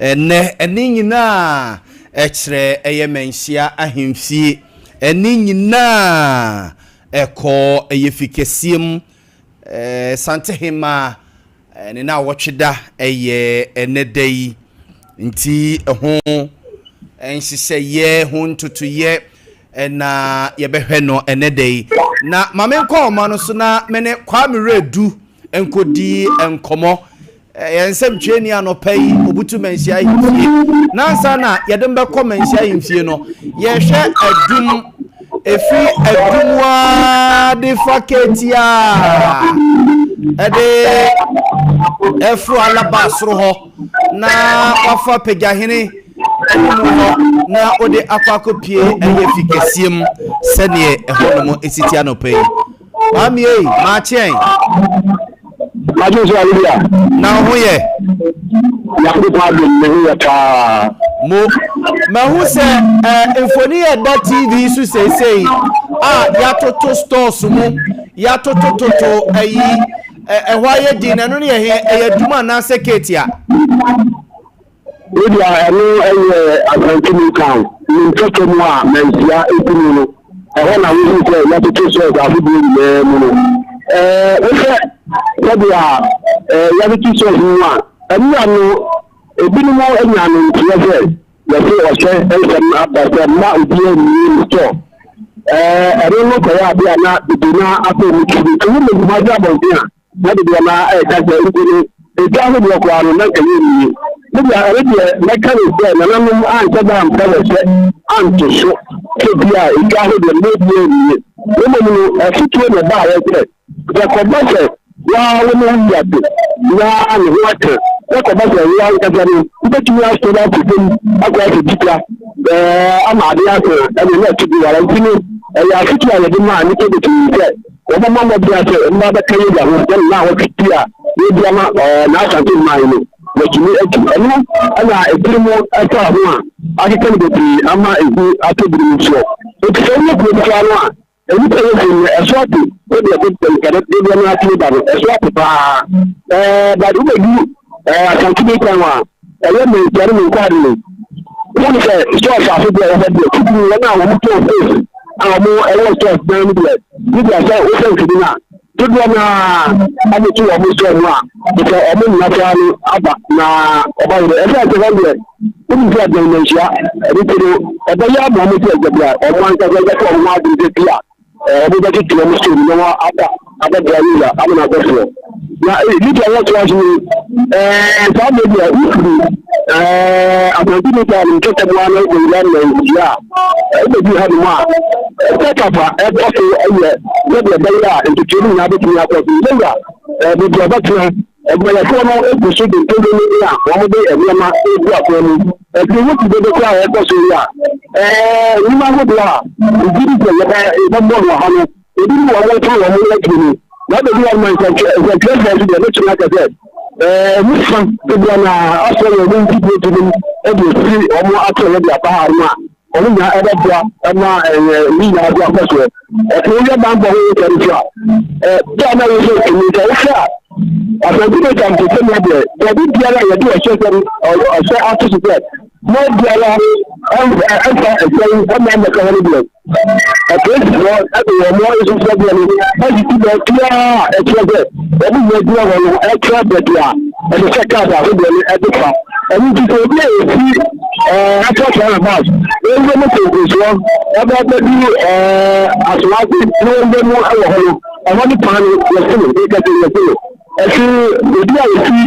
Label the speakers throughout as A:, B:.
A: ene nyina echre eyemenhia ahemfie ene nyina eko eyefikesiem santehema ne na wotweda eye enedai nti ho enhyehyeye ho ntutuye na yebehwe no enedai na mamenko ma no so na mene kwameredu enkodi enkomo yensem twani anopai obutu menhia ahemfie nansa na yedembe komenhia ahemfie no yehwe adum efi adumwa de faketia ade efu alabasro ho na wafa pegahene ho na ode akwakopie eyefikesiem sene ehonomo esiti anopai mami ma chen
B: Majo so Abia
A: na hoye
B: ya ko pa de me ta
A: mo ma hu se enfoni da TV su sei ya toto stores mu ya toto ayi ehwaye di na no ne ye duma na seketia
B: we dia enu Atlantic town ni toto mu a mensia etunu no ehwo na we say ya toto stores afudu le mu no we say ya toto stores mu a enu anu ebinimo enyanu ntiye yase ensem abasa ma odie ni store no ko ya bia na bidina apo mutiri to mu ma ja bon dia na de na ka je ngini ga ho blo kwa no na ka ni ni ya de mechanic there na nanu an ka ba am ka se an to so ke bia ga ho de no bia ni mo afitu na ba ya dire ya ko ba se ya wo mo ya de na ni wata ya ko ba se ya ka ja ni ubeti ya so da ku agwa ke dipla ama de ya so e ni na tu bi wala ntini ya fitu ya de ma ni ke de tu se o mo mo bia se ma ba kan ya ho de na ho kitia ni bia ma na santi mai ni na kimi enu ana ebirimo ata ho a akeke de bi ama ehu atobiri so o ti se ni ko ti ano a enu pe ni eswati o de ko kan de na ati ba eswati pa ba du be du santi bi kan wa ele me jari mi kwari ni wọ́n sẹ ìṣọ́ àfàfẹ́ bí ẹ̀rọ bí ẹ̀kú ní wọn náà wọ́n tó fèsì àwọn ọmọ ẹ̀rọ tó ẹ̀fẹ́ níbi àṣẹ òṣèlú kìíní náà tó dúró náà adétú ọmọ ìṣọ́ ẹ̀mú à ìfẹ́ ọmọ ìnáfẹ́ ní àbà na ọba ìrẹ̀ ẹ̀fẹ́ ẹ̀fẹ́ wọn bẹ̀rẹ̀ ó ní fẹ́ ẹ̀jẹ̀ ìmọ̀ṣíà ẹ̀rí pé ẹ̀bẹ̀ yá àbọ̀ ọmọ ìṣẹ́ ẹ̀jẹ̀ bíà ọmọ àǹkẹ́fẹ́ ọmọ àdúgbò bíà ọmọ ìjẹ́ kí ọmọ ìṣẹ́ ìlú wọn abẹ́bẹ̀rẹ̀ yìí àwọn àgbẹ̀fẹ̀ na níbi àwọn tó wá sí sáàbẹ̀ bíà ìfúri àbọ̀dún nípa nìkẹ́kẹ́ mọ́ àwọn ìgbìyànjú Nàìjíríà ẹgbẹ́ bí hàn mọ́ ẹ̀kẹ́kàfà ẹ̀kọ́ fún ẹ̀yẹ lẹ́bẹ̀ẹ́ bẹ́yà ìtùtù ní abẹ́tún ní akọ̀fún lẹ́yà ẹ̀bùdó ọbẹ̀tún ẹgbẹ̀rẹ̀ fún ọmọ ẹgbẹ̀sọ́ tó tó lé ní à wọ́n dé ẹ̀mí ọmọ ẹgbẹ́ àpẹẹrẹ ẹgbẹ́ wọ́n ti dédé kọ́ àwọn ẹgbẹ́ sórí à ní máa gbọ́dọ̀ à ìdírí ìjẹ̀yẹ ìbọ́bọ̀lù ọ̀hánú ìdírí wọn wọ́n tó wọ́n mú lẹ́kìnrin lábẹ́ bí wọ́n mọ ìṣẹ̀kẹ́ Muslim Bibiana Australia won people to them every free or more actually Bahama or na Edabra and me na do akoso e ya ban bo wo territory Ghana is a community after time to come here there be biara ya do a certain or say after that no biara and I'm the community more is problem as you do clear extra better and the second half of and you can see I talk about even this one about the as well no more I want to plan the get the ẹsẹ òbí àyèsí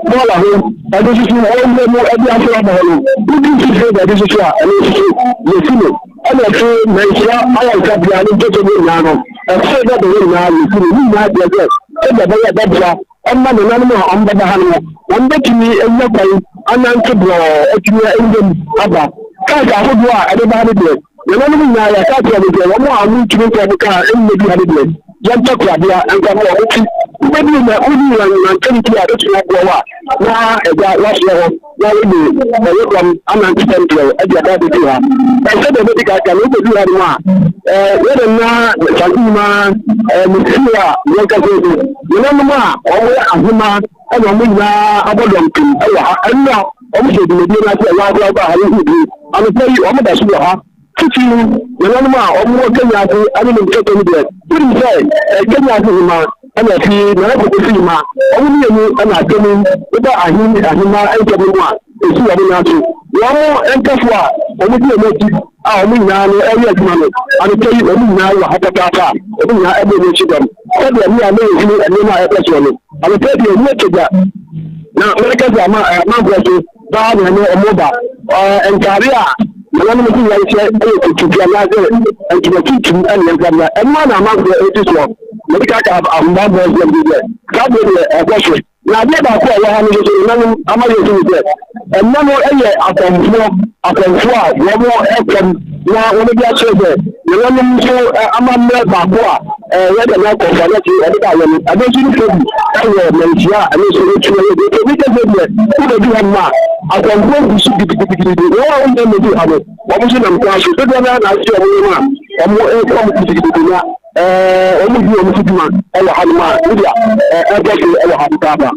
B: bọ́ọ̀lù àwọn ẹbí sísú ọwọ́ ilé mú ẹbí afẹ́rẹ́ bọ́ọ̀lù níbi ìṣiṣẹ́ ẹbí sísú à ẹni sísú yèsí lò ẹnì ẹ̀fẹ́ nàìjíríà ayọ̀ ìkàbíyà ní jẹ́jẹ́ ní ìlànà ẹ̀fẹ́ ẹgbẹ́ ìwé ìlànà yèsí lò ní ìlànà àjẹjẹ ẹgbẹ́ bẹ́yẹ bẹ́bíà ọmọ nínú ẹni náà ọmọ bẹ́bẹ́ hàn wọn wọn bẹ́ kí ni ẹgbẹ́ pẹ̀lú anáńtì bọ̀ ẹtùmí ẹgbẹ́ àbá káàkiri àfọ́dúwà ẹni bá hàn bìẹ̀ yẹn wọn ní ìyàrá káàkiri àbẹ̀bẹ̀ wọn mú àwọn ìtumí kọ́ ká ẹni lè bí hàn bìẹ̀ yẹn tẹ́kù àbíyá ẹgbẹ́ wọn ó ti gbẹ́bí ilẹ̀ ó ní ìlànà kẹ́lìkì àdótú ọgbọ̀ wà ní ẹ̀dá lọ́sọ̀ wọn wọ́n lè ẹ̀yẹ́ kan anáńtì tẹ́ǹtì ẹ̀jẹ̀ àdáàbò bí wa ẹ̀sẹ̀ bẹ̀rẹ̀ bí kàkà ní ìgbèbí wa ni wọn yẹ́nì ná ṣàkíyìmá mùsùlùmá yẹn kẹsẹ̀ èdè yẹn nínú à ọmọ àhúmá ẹ̀nà ọmọ ìgbà abọ́dọ̀ nkùn ẹ̀wà ẹ̀nà ọmụ se dịmedi na asị ya agụ agụ ahụ ihu dị anụkwa yi ọmụ dasụ wọ ha titi nyananụ ma ọmụ Kenya asị anyị na nke Kenya dị tiri sị Kenya asị ma a na-efi na epụta fi ma ọmụ niile mu a na-atụmụ ebe ahịma ekebe mụ a esi ọmụ na-atụ ọmụ nkefụ a ọmụ dị eme ji a ọmụ nyinaa no ẹyẹ ẹdùnmá no anụkwa yi ọmụ nyinaa wọ ha pata aka ọmụ nyinaa ebe eme echi dọm ẹbí ẹmí a na-ehi ẹnìmá ẹbẹ sọ no anụkwa dị ẹmí ekegya na mẹrẹkẹsì amanfọsọ baa na ẹni ọmụ ba nkaari a nana mo ti yẹ ẹsẹ ẹyẹ tuntun anaasẹ ntoma tuntum ẹni ẹnfọdà ẹnìmá na amanfọ eti sọ mẹdika ka ahomba bọ ẹsẹ ẹbi dẹ káàbọ ni ẹkọ so na adeɛ baako a ɛwɔ ha no nso nnanom ama yɛ so sɛ ɛnna no yɛ akɔmfoɔ a wɔn ɛkɔm na wɔn bi akyerɛ sɛ nnanom nso ama mmerɛ baako a yɛde na akɔmfoɔ no ti ɛde ka yɛ no ɛno nso no fɛbi ɛwɔ manhyia a ɛno nso ɛtu yɛ de ebi kɛ sɛ deɛ wobɛdi hɔ ma akɔmfoɔ gu so gidigidigidi wɔn a wɔnyɛ mmɛdi ha no wɔn nso nam kwan so dodoɔ no na ase wɔn mu a wɔn ɛkɔm gidigidi na ọmụ dị ọmụ fituma ẹwọ ha numa wụdịa ẹgbẹ so ẹwọ ha nta aba.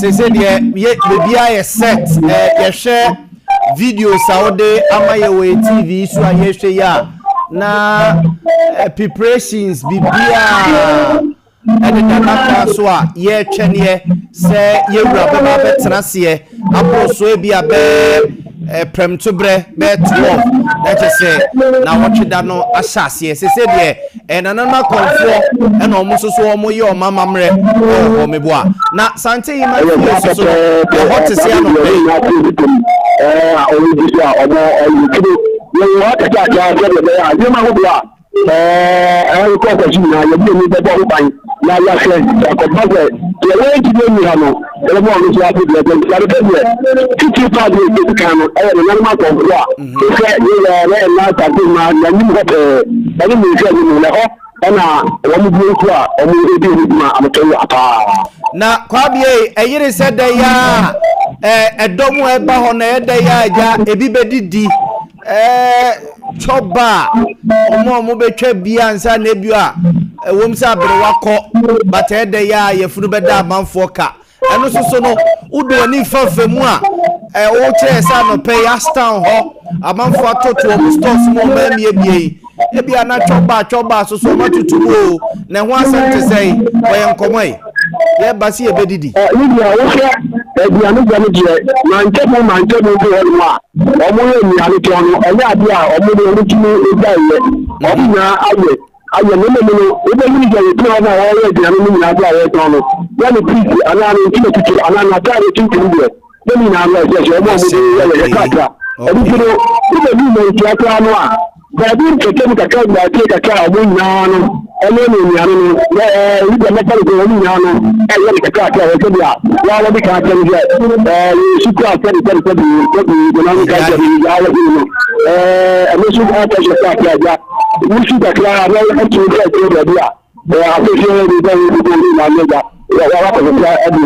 A: Sese deɛ beebi ayɛ set yɛhwɛ videos a wɔde ama yɛ wɔ TV so a yɛhwɛ yi a na preparations bibia ɛde dadaka so a yɛtwɛ neɛ sɛ yɛwura bɛba bɛtena seɛ aboro so ebi a prem to bre be 12 that is say na watch da no ahyase se deɛ nananma konfo na omo so omo ye o mama mre o meboa na sante yi ma so so hot se ya no be
B: o di so omo o kiri ye wa ta ja be ya ye ma ho bia ko ko ji na ye bi ni be bo ban na ya se ko ba se ye we ti ni ha no ele mo ni so afi de ya de be titi pa de ke kan no e na ma ko ro a se ye le na ta ti ma na ni mo ba ni mi se ni le ho na wo mu bi ku a o mu ebi ni ma amato apa
A: na kwabie eyire se de ya edomu eba ho na ede ya aja ebi bedidi choba omo betwa bia nsa na ebi a wom sa bere wakọ but ede ya yefunu beda amanfo ka eno soso no udo ni fafemu a o kire sa no pay astan ho amanfo atoto o stores mo ma mi ebi ana choba soso matutubo na ho asante sei oye nkomoi ye basi e bedidi
B: ni ya wo hwe ebi anu gba ni je ma nche mo bi ho ma omo ye mi ani to no ele ade a omo ni orutumi egba ye omo na aye no ebe ni je ye to na wo ye di anu ni na ade a ye to no ya ni please ana ni tutu ana na ta ni tutu ni ni na anu je omo mo ye kaka ebi kiro ebe ni mo ti aka no a ba bi keke mi kaka gba ti kaka omo na no ele ni anu no ide me pare ko ni anu ele ni kaka aka we bia wa wa bi ka ta ni su ko aka ni ko bi na ni ka ta ni ya wa ni ame su ko aka je ka ja ni su da kla ra wa ti ko da bia a ko je ni da ni na ni da wa ko ja abi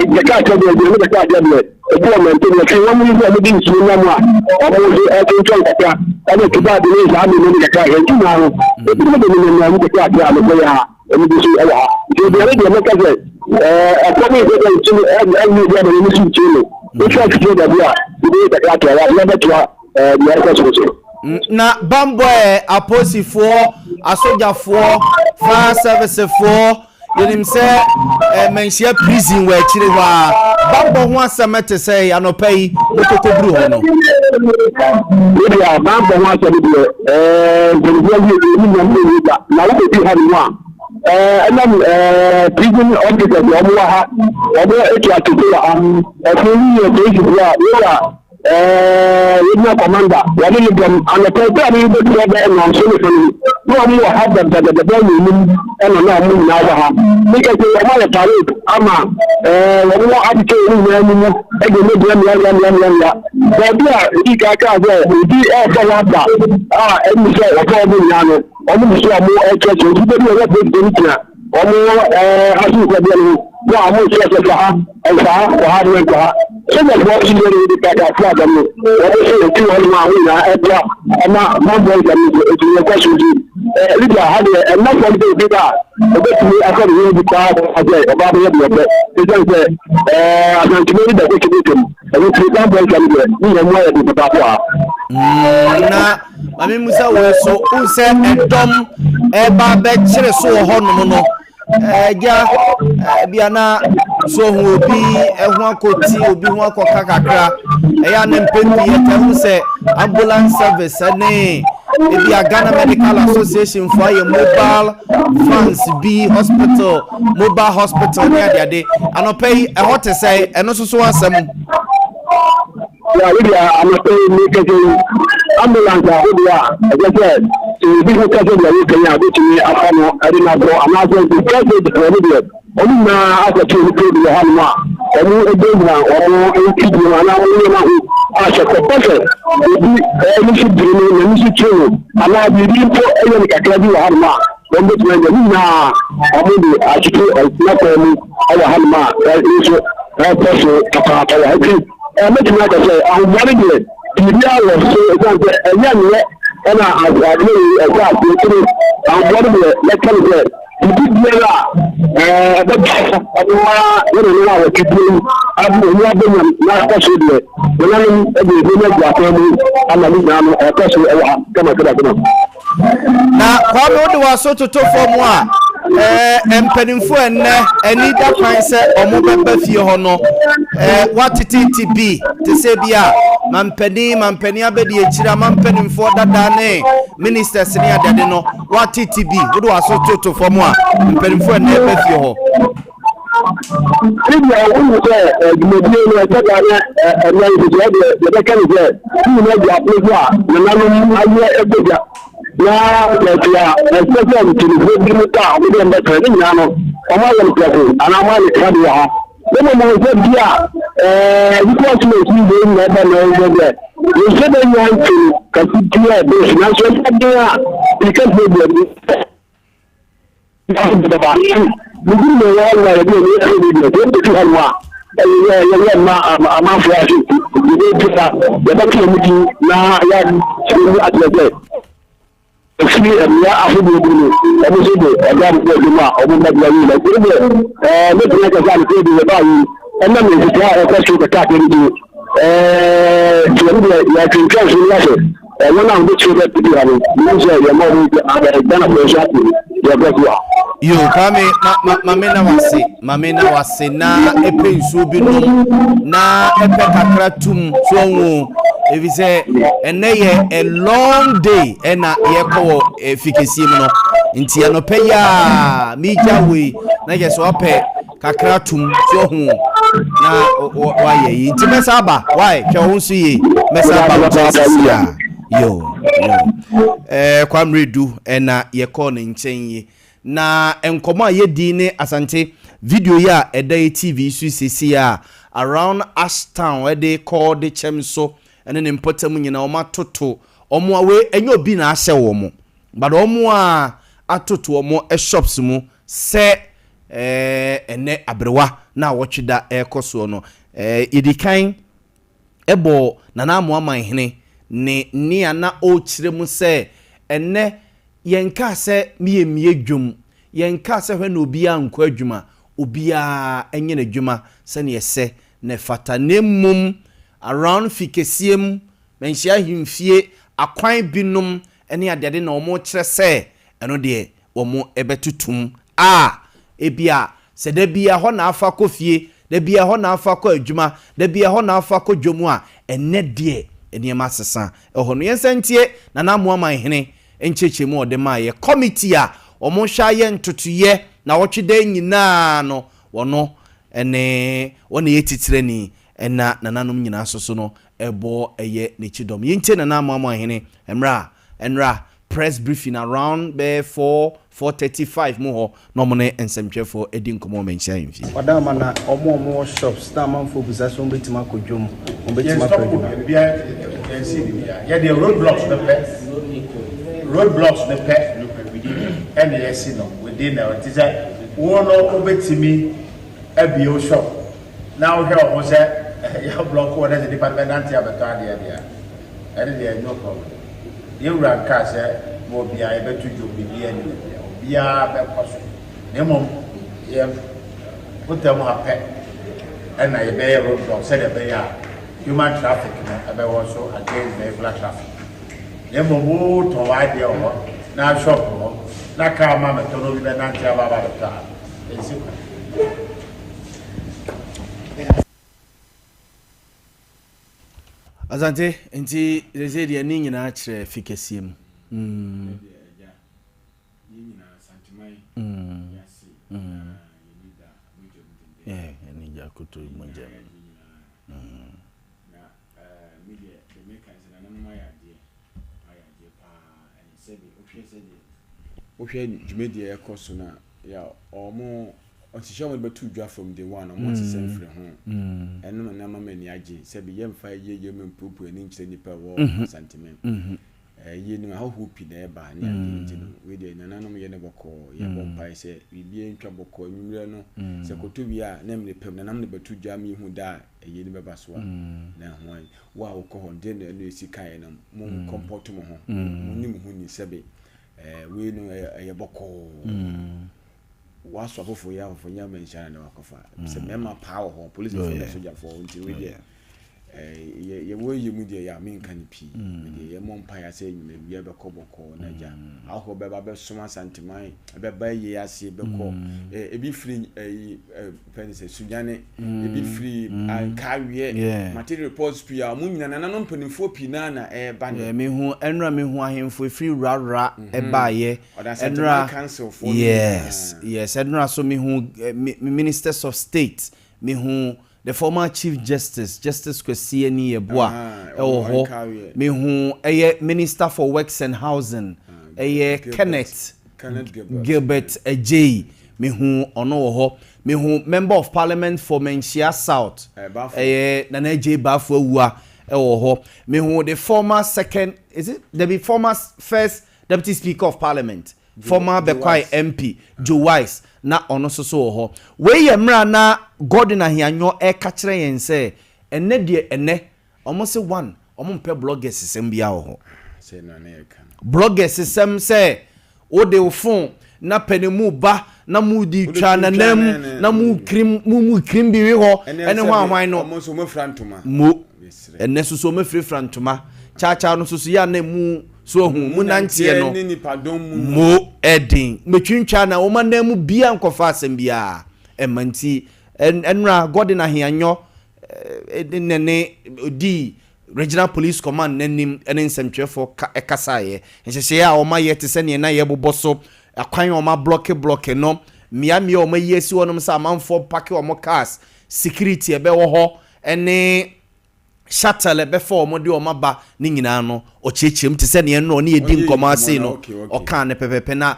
B: ni ka ta ni ka ja ni ko mo to ni ke wa mu ni da ni su na mu a o mo je e tin ton ka ani ke ba de ni sa mi ni ka he ti na ro e bi ni na mu ka ja lo ko ya e mi su e wa je de re de me ka je ko mi de ti ni de ni su ti lo o fa ti da bia ni ka ja ya ya ba to ya ko so
A: na bambo aposifo asojafo fire service fo yenim se menhia prison wa chire wa bambo ho asemete se anopai mokokobru ho no
B: ya bambo ho asemete ni na wo bi ha no a anam prison officer yo mo ha obo etu atutu ha afuni ye prison wa yedna commander wali ni gam ana pepe ani be do be no so ni no mo ha da ni ni eno na mo na wa ha ni ke se ma le parade ama wo adike ni na ni mo e ge me do mi ya ba bia di ka ka be di e ko wa da eni se wo ko mi na no o mo so mo e che che di be do be ni tina o mo asu ko be ni wa mo se se ha e sa wa ha ni ko so mo bo si le di ka ka fla da mo o se ti o ma wi na e bia ama ma bo da ni e ti ko so di Libya had enough of the data. Obviously, I got really proud of the Obama. I can communicate that we can do them. And if you can't break anywhere, we know more than the Papua.
A: Na mami musa we so unse edom eba be kire so ho no no ja bia na so hu obi ehu akoti obi hu akoka kakra eya na mpempi e ka hu se ambulance service ne ebia Ghana Medical Association for a mobile vans B hospital mobile hospital ne ade anopai e hote say eno so asem.
B: Yeah, really, I'm not saying making ambulance. I just said, to be a cousin, you can do to me. I didn't know. I'm not going to get it. Only now, after two people, the Hanma, or a big one, or a kid, and I only know as a professor. You should dream and you should true. And I believe for any academy Hanma. When this man, now, I mean, I should not only our Hanma, that is a person, I think. Make like I say, I'm running it. The was so a young yet, and I really I'm running it. Let's tell you that. You did get up. I don't know what to do. I'm not possible. When I'm
A: na kwa me odi waso toto fom a empanimfo enne ani da kwan se omo beba fie ho no watiti bi te se bia mampani abedi echira mampanimfo dada ne ministers ne adade no watiti bi odi waso toto fom a empanimfo enne beba fie ho
B: If you are going to we didn't know all where they were going to have one. I'm afraid the doctor meeting now. At the day, see, and we are every day. I got to do my own looking like a guy to about you, and then it's a question to tap into. I can trust you letter. And when I'm with you, that to be having, you say you're more than a person.
A: Yo kame mamena wase na epe nsuo bi no na epe kakra tum so won evise ene ye a long day ena ye ko efikesi mu no nti anope ya mija we na je so ope kakra tum so hu na wa ye nti mesa ba why hwe ho so ye mesa ba ya yo kwamredu ena ye ko ne nchen ye na enkomo ayedi ne asante video ya edai TV su sisi ya around Ashtown where they call the chemso ene ne mpotam nyina o matoto omo awe enye obi na ahye wo mo but omo a atoto omo shops mu se ene abrewa na wochida ekoso no idikan ebo nana amoaman hene ne ana o kire mu se ene yenka se mie dwum yenka se hwe na obi anko adwuma obi a enye na dwuma se ne yese ne fata nemum around fikesiem menhia himfie akwan binum ene adede na omo kire se eno de omo ebetutum ebia se da bia ho na afa kofie da bia ho na afa ko adwuma da bia ho na afa ko dwomu a ene de eniema sesa eho no yensantie na na moaman hene enchechemu odema ye committee a omo hwa ye ntotoye na wotwede nyina no wono ene wona yetitire ni ena nananom nyina soso no ebo eye nechidom yenche na na mama hene enra press briefing around be 4:35 mo ho no mo ne ensemtwefo edi nkomo menchia yimfi
C: wadama na omo shops na manfo busaso mbetima kodwom mbetima kodwom
D: ya the roadblocks the pet and the sino within our teacher one obetimi abio shop now here was a block what department anti abattoir there and there no problem you ran car say mo bia e betu jo bibia ni bia be koso nemo ye utam hape na ye be road block said e be ya human traffic na e be also against vehicular traffic nemo wo to wa de o na shop ho na ka ma me to no bi be na ntia ba ba ta esi
A: Azante nti rezedi ya ninyi na achire fikesi mu ninja kutu mwenje
E: na media the makers na nanu ayade pa sebi ohwe jumedia ekoso na ya omo otisha mo betu dwa from day one omo tisem free ho enu na mama ni age sebi yemfa ye mempupu ani nkyere nipa wo sentiment ye ni ahohu pi na eba ni ade no we dey nananom ye ne boko ye bompa se bibie ntwa boko nwumre no se koto bi a na mle pem nanam ne betu dwa mi hu da ye ni beba so na ho wa wo ko ho de na enu esika ye na mo comport mo ho mo ni mo hu ni sebe we no ye boko waso afofo ya afofo nya mention na wakofa se mema power ho police for soldier for until we there ye wo ye mu dia ya me nkan pi me ye mo mpa ya se nyime bia be koboko na ja aho be ba be soma santiman be ba ye ase be ko e bi free penise sunyane e bi free ankawie material reports pia mu nyina na no mpanimfo pi na e ba ne
A: me hu enra me hu ahemfo free rara e ba ye
E: enra council for
A: yes enra so me hu ministers of state me hu the former chief justice Kwesi ni Yeboah me hu minister for works and housing Kenneth Gilbert Ejay me hu ono ho me hu member of parliament for Menchia South Nana Ejay Bafo awua ho me hu the former former first deputy speaker of parliament former Bekwai MP Joe Wise na ono so ho we ye mra na Gordon Ahianyo e ka kire yen se enne de enne omo se one omo mpe bloggers sem bia ho
E: se no na ye kan
A: bloggers sem se o de o phone na penemu ba na mu di twa na nam na mu krim bi ho ene ho ahwan no
E: omo so mo frantuma
A: mo enne so mo frantuma cha no so ya na mu so hu mu nantie no mo edin metwintwa na wo manamu bia nkofa asem bia emanti enra Gordon Ahianyo nene di regional police command nanim ene nsentwefo ekasaye nhyehyɛ a wo ma ye te sɛ ne na ye boboso akwan wo ma block no mia wo ma yesi wonom sa amanfo pack wo mo cars security ebe wo ho ene shuttle be for mo de o maba ni nyina no o chechiem te se ne no ne yedi nkoma ase no o kan ne pepepe na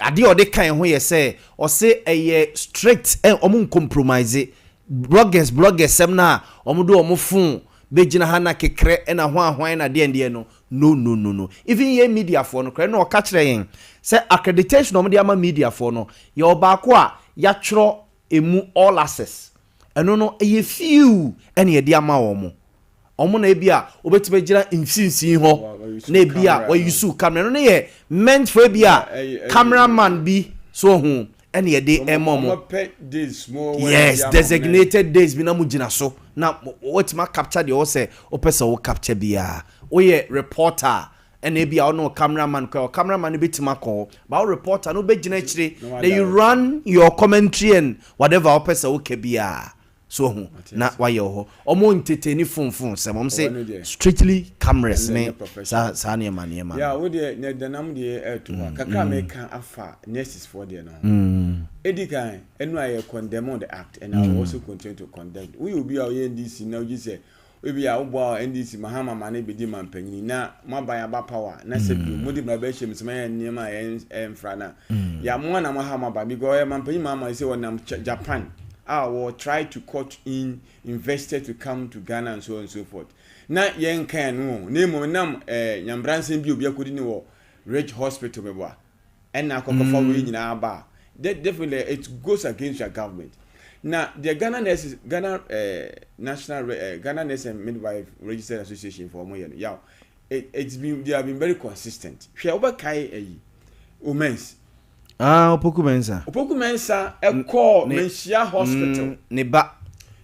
A: ade o de kan ho ye se o se eye strict o mo compromise bloggers sem na o mo do o mo fun be gina ha na kekre na ho ahwan na de no even ye media for no kre no o ka kire yen se accreditation o mo de ama media for no ye obaako a ya twro emu all access eno no eye few ene ye de ama wo mo omo na ebia obetibe gira infinsin ho na ebia we use camera no ye meant for ebia cameraman bi so hu ene ye de emomo yes designated days bi na mu gina so na what ma capture the o say o pesa wo capture bia o ye reporter ene ebia o no cameraman betima call ba reporter no be gina chire then you run your commentary and whatever o pesa wo ke bia so hu na waye ho omo entertain funfun se mom say strictly cameras me sa ne ma
E: ya we de ne danam de eto kaka me kan afa nurses for there no edikan enu aye condemn the act and I also continue to condemn we will be our NDC now you say we be our NDC mahama mane be di mampanyini na mabaya ba power na se bi mudi bra ba hjem sema ya niema emfra na ya mo na mahama ba because mampanyini mama say wonam Japan will try to cut in investors to come to Ghana and so on and so forth. Na yen kan no name nam nyambransen bi obi akodi ni wo Rich Hospital beba. And na kokofa we nyina ba. Definitely it goes against your government. Now the Ghana Nurses Ghana National Ghana Nurse and Midwife Registered Association for mo ya they have been very consistent. Hwe obakai women's
A: Opoku Mensa.
E: Opoku Mensa call Mensia Hospital.
A: Neba.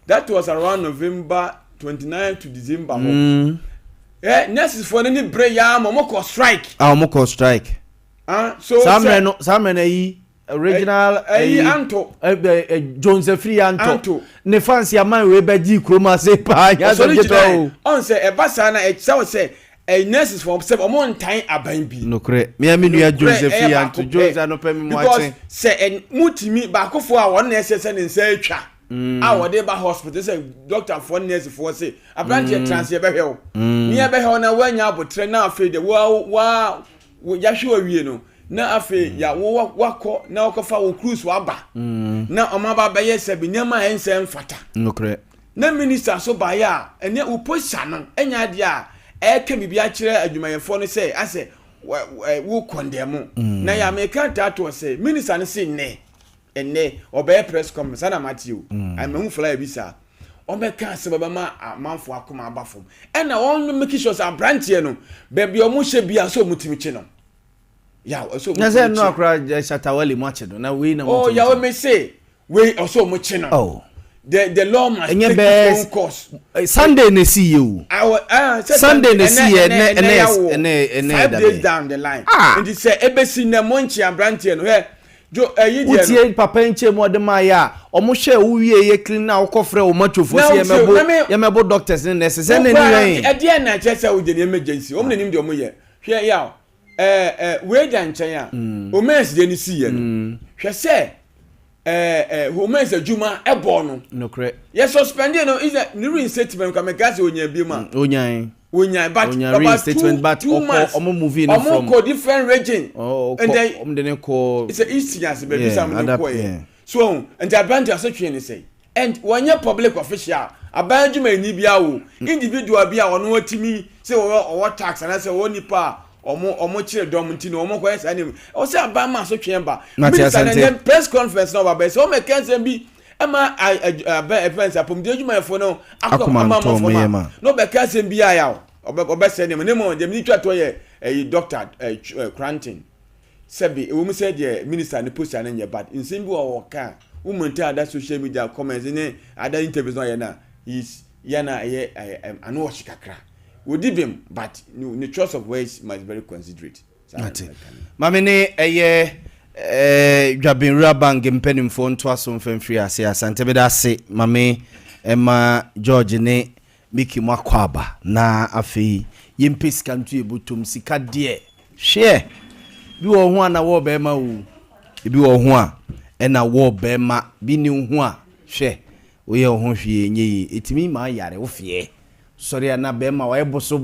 E: That was around November 29 to December. Nurses for any break ya momoko strike.
A: Momoko strike.
E: So
A: Samre original
E: Anto
A: Joseph Anto. Ne fancy man we beji kroma se pa ya
E: so get on say e basa na e say a nurses from se omo ntan aban bi.
A: No kre. Me nua Joseph Anto Joseph no pemi mo
E: because say mutimi ba kofo a won na ese se ne nsa atwa. Wode ba hospital say doctor for nurse for say abranche transfer be hwe. Me be hwe na wanya abotre na afi de wa ya hwe awie no. Na afi ya wako na wakofa wo cruise waba na omaba ba yese bi nyama ense mfata
A: nokre
E: na minister so ba ya ene uposa no enya de a eke bibia kire adwumayefo no say ase wo condemn na ya meka tato say minister no say ene obey press conference na Matthew I mehu fly bi sa omeka se baba ma amanfo akoma abafom ena won make sure say branche no be bi omo hye bia so mutimichi no. Yeah, also.
A: Na say no akra Shatawali much do. Na we na.
E: Oh, yeah, we say we also much no.
A: Oh.
E: The law must take its own course.
A: Sunday ne see you. Sunday ne see and
E: 5 days down the line. And he say ebesi na monchi abrantie no. He jo yi de.
A: Utie papa nche mo de ma ya. Omo hwe uwie ye clean na okofre o matofo se ye mebo doctors ne nurses ne ni wen.
E: E de na chese wo de emergency. Omo nanim de omo ye. Hwe ya. We dan chen o mens de ni si ye no hwe se o mens adwuma ebo no
A: correct
E: ye suspend no is a new reinstatement ka me gas onya bi ma
A: onyan
E: but
A: reinstatement but omo movie no from
E: omo different region
A: and then omo de ko
E: it's a eastias be bisa me no ko ye so and the band just twe ni say and when your public official abanjuma ni bia wo individual bia ono watimi say o tax and say o nipa omo chire dom ntino omo ko yes anim o say aba ma so twen ba minister and press conference no ba so me can say bi ema events apom de adwuma efo no akoma no be can say bi aya obe say ne mo de minister to ye doctor Cranton sebi we say the minister ne post an nye bad nsin bi o ka umunta ada social media comments ne ada interviews no ye na is yana ye anu kakra we did him, but the choice of ways must be very considerate.
A: Mamene Jabin Rabang impenim phone to us on free as Santa Beda say, Mame Emma George ne Miki Makwaba na afi yimpis country butum sika die share bi wo ho na wo be ma wu bi wo ho a e na wo be ma bi ni ho a hwe wo ye ho hwie nyi etimi ma yare wo fie sorry na be ma wa boso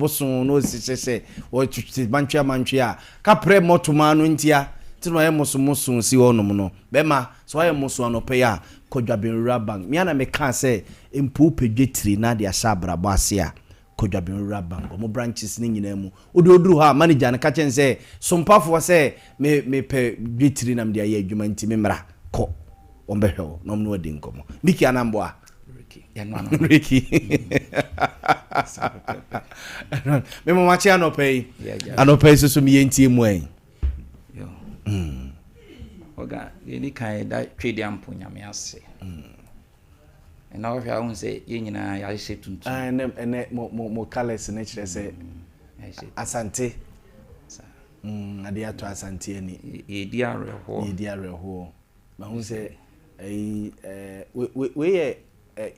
A: no sise wo tutu mantwe a ka pre motuma no ntia ti no ye moso si wonom no be ma so ye moso no pe ya kodwaben rabang mi ana me ka say empu pedwetiri na de asabra bo ase a kodwaben rabang mo branches ni nyina mu oduru ha manager na ka chen say Sompa fo say me pe dwetiri na me de aye adwuma nti me mra ko ombehwe no no odi nkomo miki anambo a Ricky. Me mama chi anope so mi enti mu en.
F: Yo. Oga, ni kan da twede ampo nyame ase. Na wo hwa hun se ye nyina ya hye tuntu.
A: Ene mo colors na kire se asante. Ade ato asante ani.
F: Ye di areho. Ma hun se
A: we ye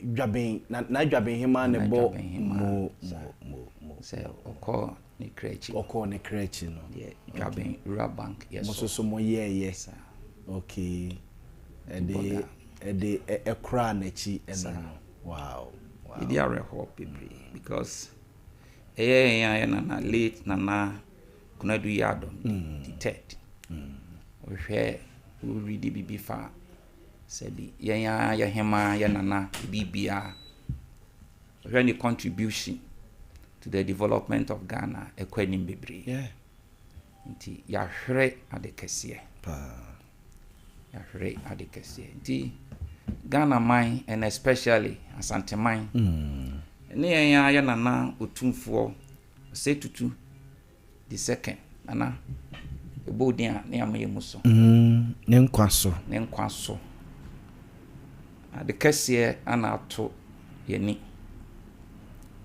A: dwaben na dwaben hima ne bo mo
F: say okọ ne krechi
A: no
F: yeah dwaben Rabank yes
A: mo so mo yes okay ede ekra na chi eno wow
F: idi areho people because ya na late na kunadu yado the third we share we read bibi fa sabi ya hema ya nana bibia any contribution to the development of Ghana ekwanim bebre
A: yeah
F: nti ya hwere adekese nti Ghana mine and especially Asante mine ne ya nana otumfo se tutu the second ana ebodia na amaye muso
A: ne nkwa so
F: ade kese ana ato yeni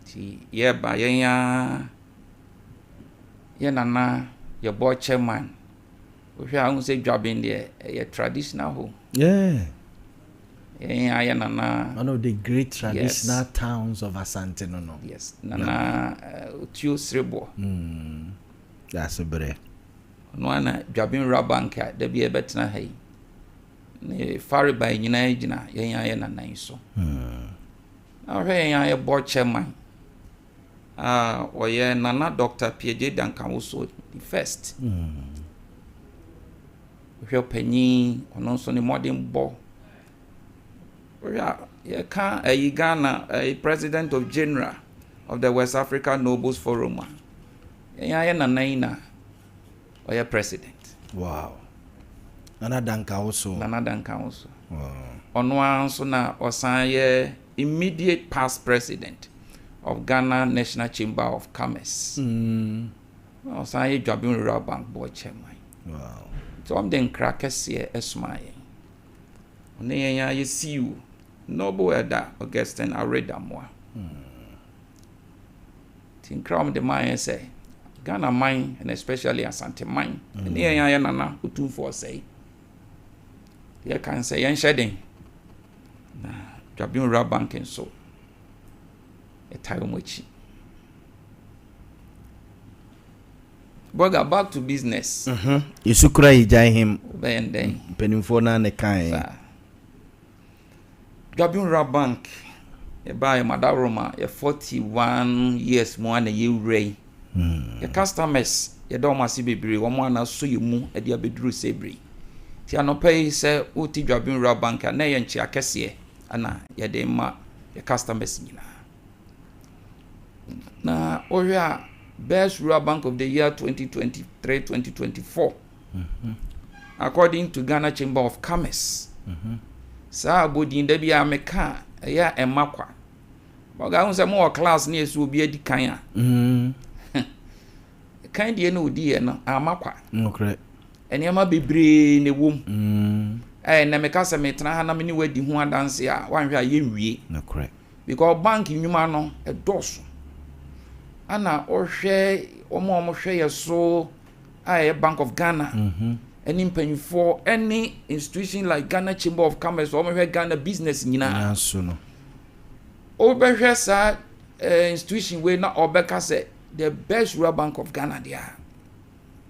F: ti yeba yenya nana your boy chairman we are say jobbing there a traditional home yenya nana
A: one of the great traditional towns of Asante no
F: yes nana Utio Srebo
A: that's a bre
F: no ana jobbing rabank da bi e betena hai ne fare by nyina gina yenya nana so na we yenya boy chairman oye nana Dr. PJ Duncan also the first we penny ono so ni modern bo we can a Ghana a president of general of the West African Nobles Forum yenya nana oye president
A: wow nana Duncan also
F: wow ono anso na osan ye immediate past president of Ghana National Chamber of Commerce. Osan ye Dwabin Rural Bank board chairman.
A: Wow.
F: So I'm den crackers here esmaye. One yenya ye see you noble elder Augustine Aredamwa. Tin kram de man say Ghana mine and especially Asante mine. Ne yenya nana utum for say. Ye kan say yen shedding. Na Dwabin Rural Bank and so a time which Boga back to business.
A: Isukura ijai him
F: Ben then
A: penimfo na ne kan
F: Dwabin Rural Bank e buy Madaroma 41 years more na ye ray. The customers ye don masi bebre wo mo na so ye mu e dia beduru sebri. Ti anopai se uti Dwabin Rural Bank na ye nchi akese ana ye de ma the customers nyina. Na oya best rural bank of the year 2023-2024 according to Ghana Chamber of Commerce sa bodin da bia meka ya emakwa boga hu se mo class na esu obi adi kan a kan die na odi e no amakwa
A: okay
F: eniama bebre ne wom na meka se metena ha na me ni wadi hu adanse a wanhwe a ye nwie
A: okay
F: because bank nyuma no e doso ana ohwe omo hwe yeso a Bank of Ghana any mpanyfo any institution like Ghana Chamber of Commerce omo hwe Ghana business nyina
A: so no
F: obehwe sa institution we na obeka say the best rural bank of Ghana there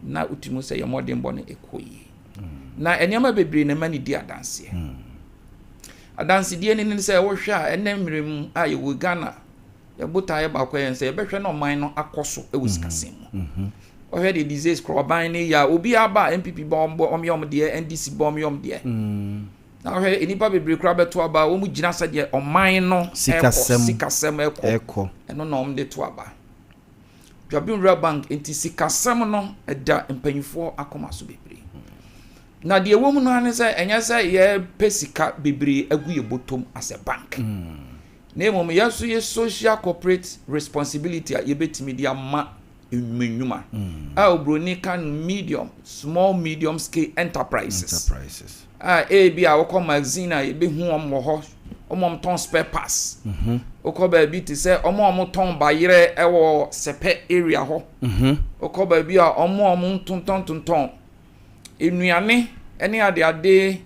F: na utimu say your modern born ekoyi na eniama bebre na mani di adanse adanse die ni say wo hwe a enemrem a ye wo Ghana ya buta ya ba kwen say behwe no man no akoso e wusikasem o hwe the disease croban ni ya obi aba MPP bombo omyom de NDC bomyom de na hwe enipa bebre kra beto aba o mu gina sa de oman no sikasem eko eno no om de to aba Dwabin Rural Bank enti sikasem no eda mpanyfo akoma so bebre na de wo mu no ane say enya say ye pesika bebre agu ye botom as a bank Name yaso ye social corporate responsibility a yebetimi dia ma enwuma a obroni kan medium small medium scale enterprises bia wo ko magazine a yebe hu omwo ho omom ton spare parts wo ba bi ti se omom ton bayire ewo sepe area ho wo ba bi a omom tonton enuane ene ade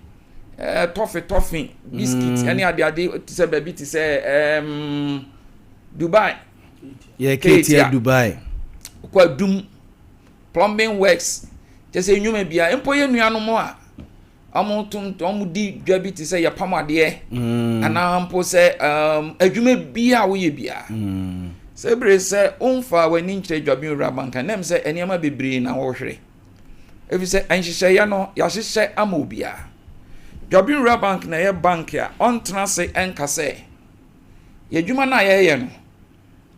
F: toffee biscuits any ade ti say baby ti say Dubai
A: Katie Dubai
F: kwa dum plumbing works just say nyuma bia empo ye nuano mo a amu di dwabi ti say ya pamade ana ampo say adwuma bia wo ye bia say bre say onfa wani nkyere Dwabin Rural Bank nem say eniama bebre na wo hwere efi say anhyehyɛ ya no ya hyehyɛ ama obia Dwabin Rural Bank na ye bank ya on transe enka say ye dwuma na ye no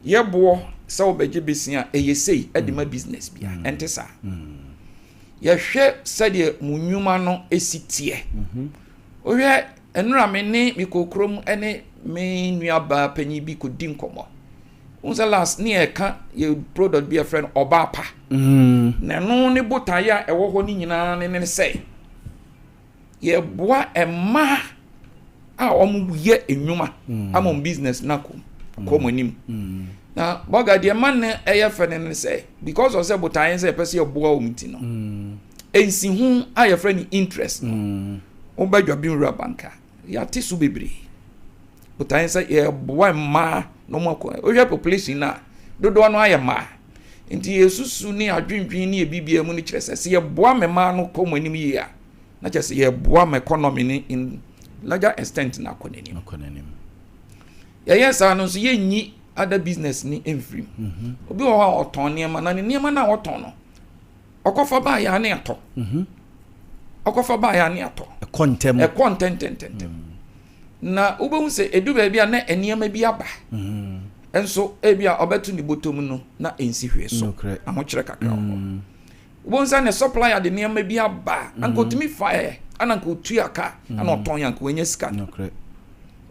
F: ye bo se obegye besia eyesei edema business bia entesa ye hwe se de munnwuma no esitie ohwe enura me ne mikokrom ene me nuaba panyi bi kodi nkomo unsa last near ka ye product be a friend oba pa na no ne botaya ewo ho ni nyina ne say ye boa ema a omu ye enwuma amon business na ko monim na boga de man ne eye fene ne say because of say botaya say pese ye boa omti no ensi hu aye friend interest o ba dwabin ra banka ya tisu bebre botaya say ye boa ma no mako o hwe population na dodo no aye ma nti yesusu ni adwendwen ni ebibia mu ni kire se ye boa me ma no ko monim yi a na just ye boa me economy ni in larger extent na konenim yes no so ye nyi other business ni enfrim obi wo ha oton niam na niam na oton no okofa ba ya na ato okofa ba ya na ato
A: e
F: content na ubehu se edu ba bia na eniam bi aba enso ebia obetu ni botom no na ensi hwe so ahokyere kakra ho ubonsa ne supplier de niam bi aba ankotumi fire ananko tuaka ana oton yanko enye sika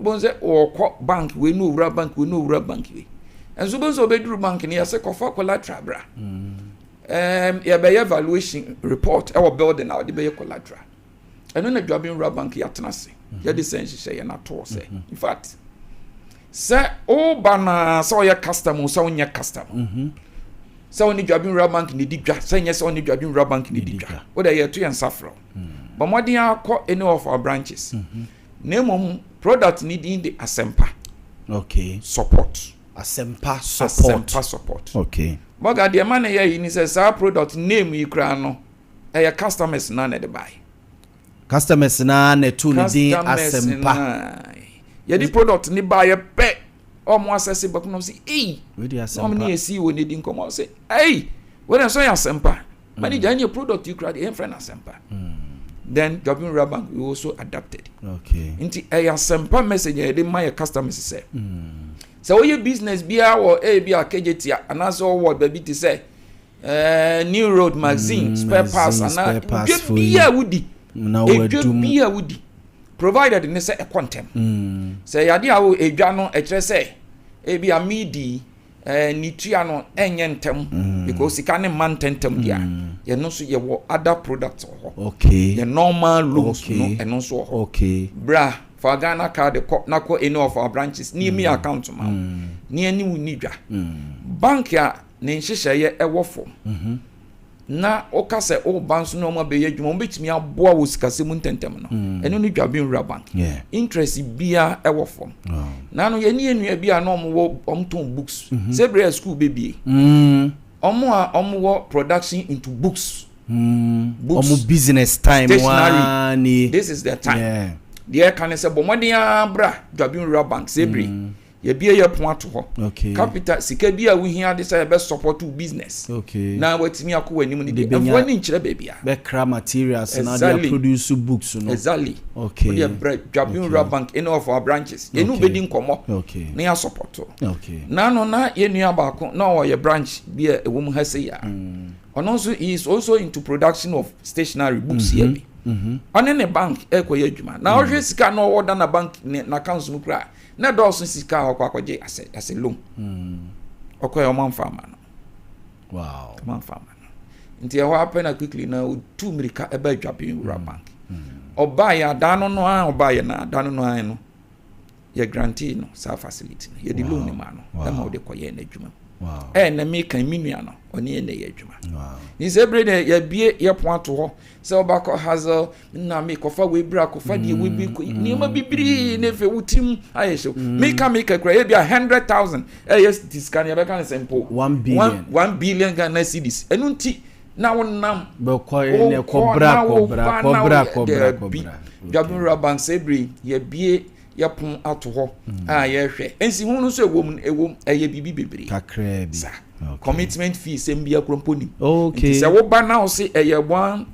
F: ubonse okọ bank we no wura bank we enso ubonsa obeduru bank ne yase kofa collateral bra ya be evaluation report e wo building now de be collateral eno na dwabin wura bank ya tenase ya de sense she na to se in fact se o bana so ya customer so nya customer se oni dwabin wura bank ni digwa se nya se oni dwabin wura bank ni digwa o da ye to yan safro but modern akọ any of our branches name product needing the Asempa support
A: okay
F: boga de man here ni say sa product name yi kra no e customers na na de buy
A: customers na na to ni din Asempa
F: ye di product ni buy pe omo access back no say
A: we di Asempa
F: omo ni esi we ni din come say when so ya Asempa manager any product you kra the friend Asempa then Jobin Rabank we also adapted into a Asempa message they my customers say so your business bia or bia KJT and also what baby to say New Road magazine spare parts and bia woody
A: now we do
F: bia woody provided in say a quantum say yadi awo edwa no e kire say bia midi nitua no enye ntem because it can man tentem dia ye no so ye wo other products the normal loans no eno so bra for Ghana card na ko any of our branches ni me account ma ni ani wuni dwa bank ya ne nhihye ye ewo fo na o ka se o banks no ma be yadwuma o betimi aboa wo sikase mu tentem no eno ni dwabin wura bank interest bia ewo fo na no ye ni enua bia no mo omton books sebre school baby omo wo production into books
A: omo business time
F: stationary. This is the time there can say bomodia bra dwabin wura bank sebre ye bia ye pon ato ho capital sika bia wo hia de say be support to business na watimi akọ anim ni de afọ ni nkire bia
A: be cra materials na they produce books no
F: exactly we dwabin wura bank in of our branches enu bedi nkomo na ya support na no na ye nua ba ko na o ye branch bia ewom ha say ya also he is also into production of stationery books here on the bank ekoye adwuma na o hwe sika no order na bank na accounts mu kra na dawson sika akwaje as a loan okoye o man farmer no man farmer nti e happen na quickly na two mirika e ba dwabin wura bank oba ya dano no an oba ya na dano no an no ye grantee no sa facility no ye di loan ni ma no na ma o de koye na adwuma na me kan minua no oni na ye adwuma ni se bre de ye bie ye point to ho se obako hazel na me kofa we bra kofa de we bi ni ma bibiri na fe wutim ayesho me ka kra ye bia 100,000 yes this can ye be kan simple 1 billion Ghana cedis enu nti na wonam
A: be ko ne kobra
F: Jabin Rabank sebre ye bie ya pon ato ho ye hwe ensi hu no so ewom eye bibi bebre
A: kakra bi
F: commitment fee sembia kromponi se wo ba na o se eye 100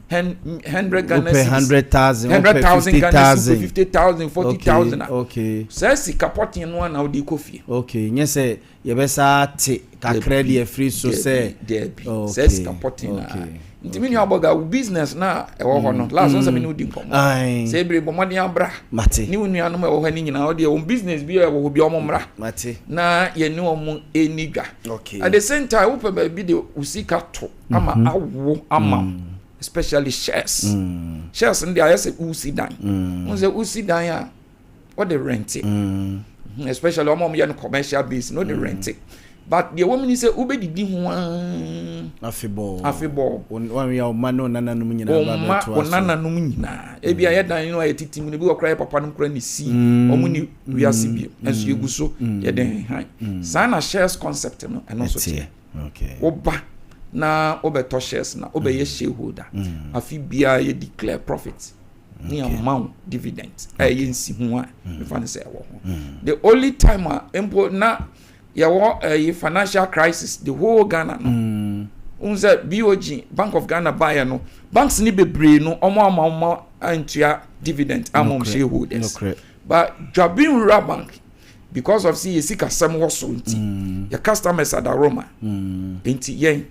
F: Ghana
A: 100,000
F: 50,000 40,000
A: okay
F: se si kapotin no na o di kofie
A: nye se yebesa te kakra de free so say
F: says supporting nti me nyaboga business na e wo ho no last one say me no di nkomo say bre bomode abra ni wonu no e wo ho ni nyina wo de on business bi e wo ho bi omomra na ye ni omo enidwa at the same time wo pe ba bi de usika to ama awo ama especially shares shares ndi ayese usidan unze usidan ya what the rent especially omo ye no commercial base no the rent but the woman is say ubedidi ho afebo
A: one ya ma no nananum nyina ba beto
F: aso nananum nyina e bia ye dan no ayetitim ne bi okra papa no kra ne si omo ni wiase bi enso egu so ye den han sana shares concept no and also
A: okay
F: oba na obeto shares na obeye shareholder afi bia ye declare profit ni amount dividend ye nsi ho a me fa ne say wo the only time empo na yawo financial crisis the whole Ghana no unza BOG Bank of Ghana buy no banks ni bebre no omo antua dividend among shareholders but Jabin Rural Bank because of see sika sam woso nti your customers at Roma nti yen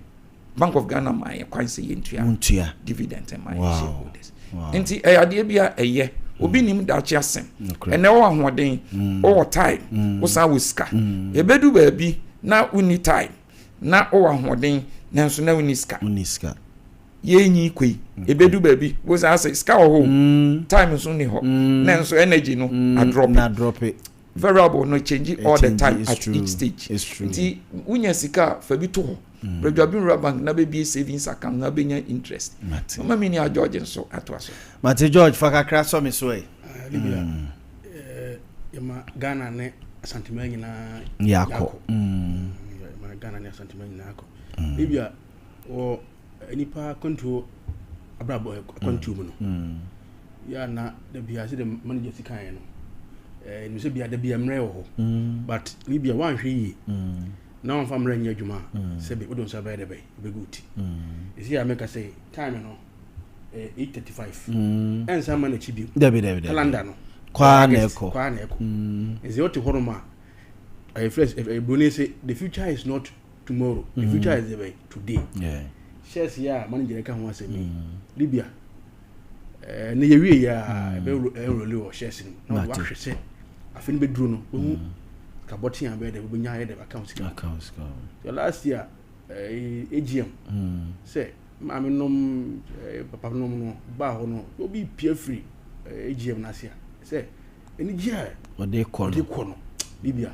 F: Bank of Ghana my kwan say yentua dividend and my shareholders nti ade bia eye obi nim da chi asem ene wo ahoden wo time wo san wiska ebedu ba bi na uni time na wo ahoden nanso na uni ska ye nyi kwei ebedu ba bi wo san say ska wo time so ni ho nanso energy no na drop it variable no change all the time at each stage nti unya sika fa bi to ho Jabin Rural Bank na be savings account na be nya interest mama mi ni a George so atwaso
A: Mate George fakakra so me so
C: Libya yama Ghana ne sentiment nyina
A: yako
C: yama Ghana ne sentiment nyina yako Libya o nipa control abrabo control mu no ya na da biya se de manager sikan no ni se biya da biya mre wo ho but Libya wan hwe yi na on fam ran adwuma se be odon so ba de be guti isi ya make say time no 8:35 and some man chibi
A: David
C: calendar no
A: kwa na eko
C: is what horoma I fresh Bruni say the future is not tomorrow the future is today shares ya manager ka ho asemi Libya na ye wie ya be role o shares no wa hwese afin be duro no kaboti ya be de be nya de account so last year AGM say mami nom papa nom no ba ho no obi pia free AGM na sia say eni gia
A: o de kono
C: Libya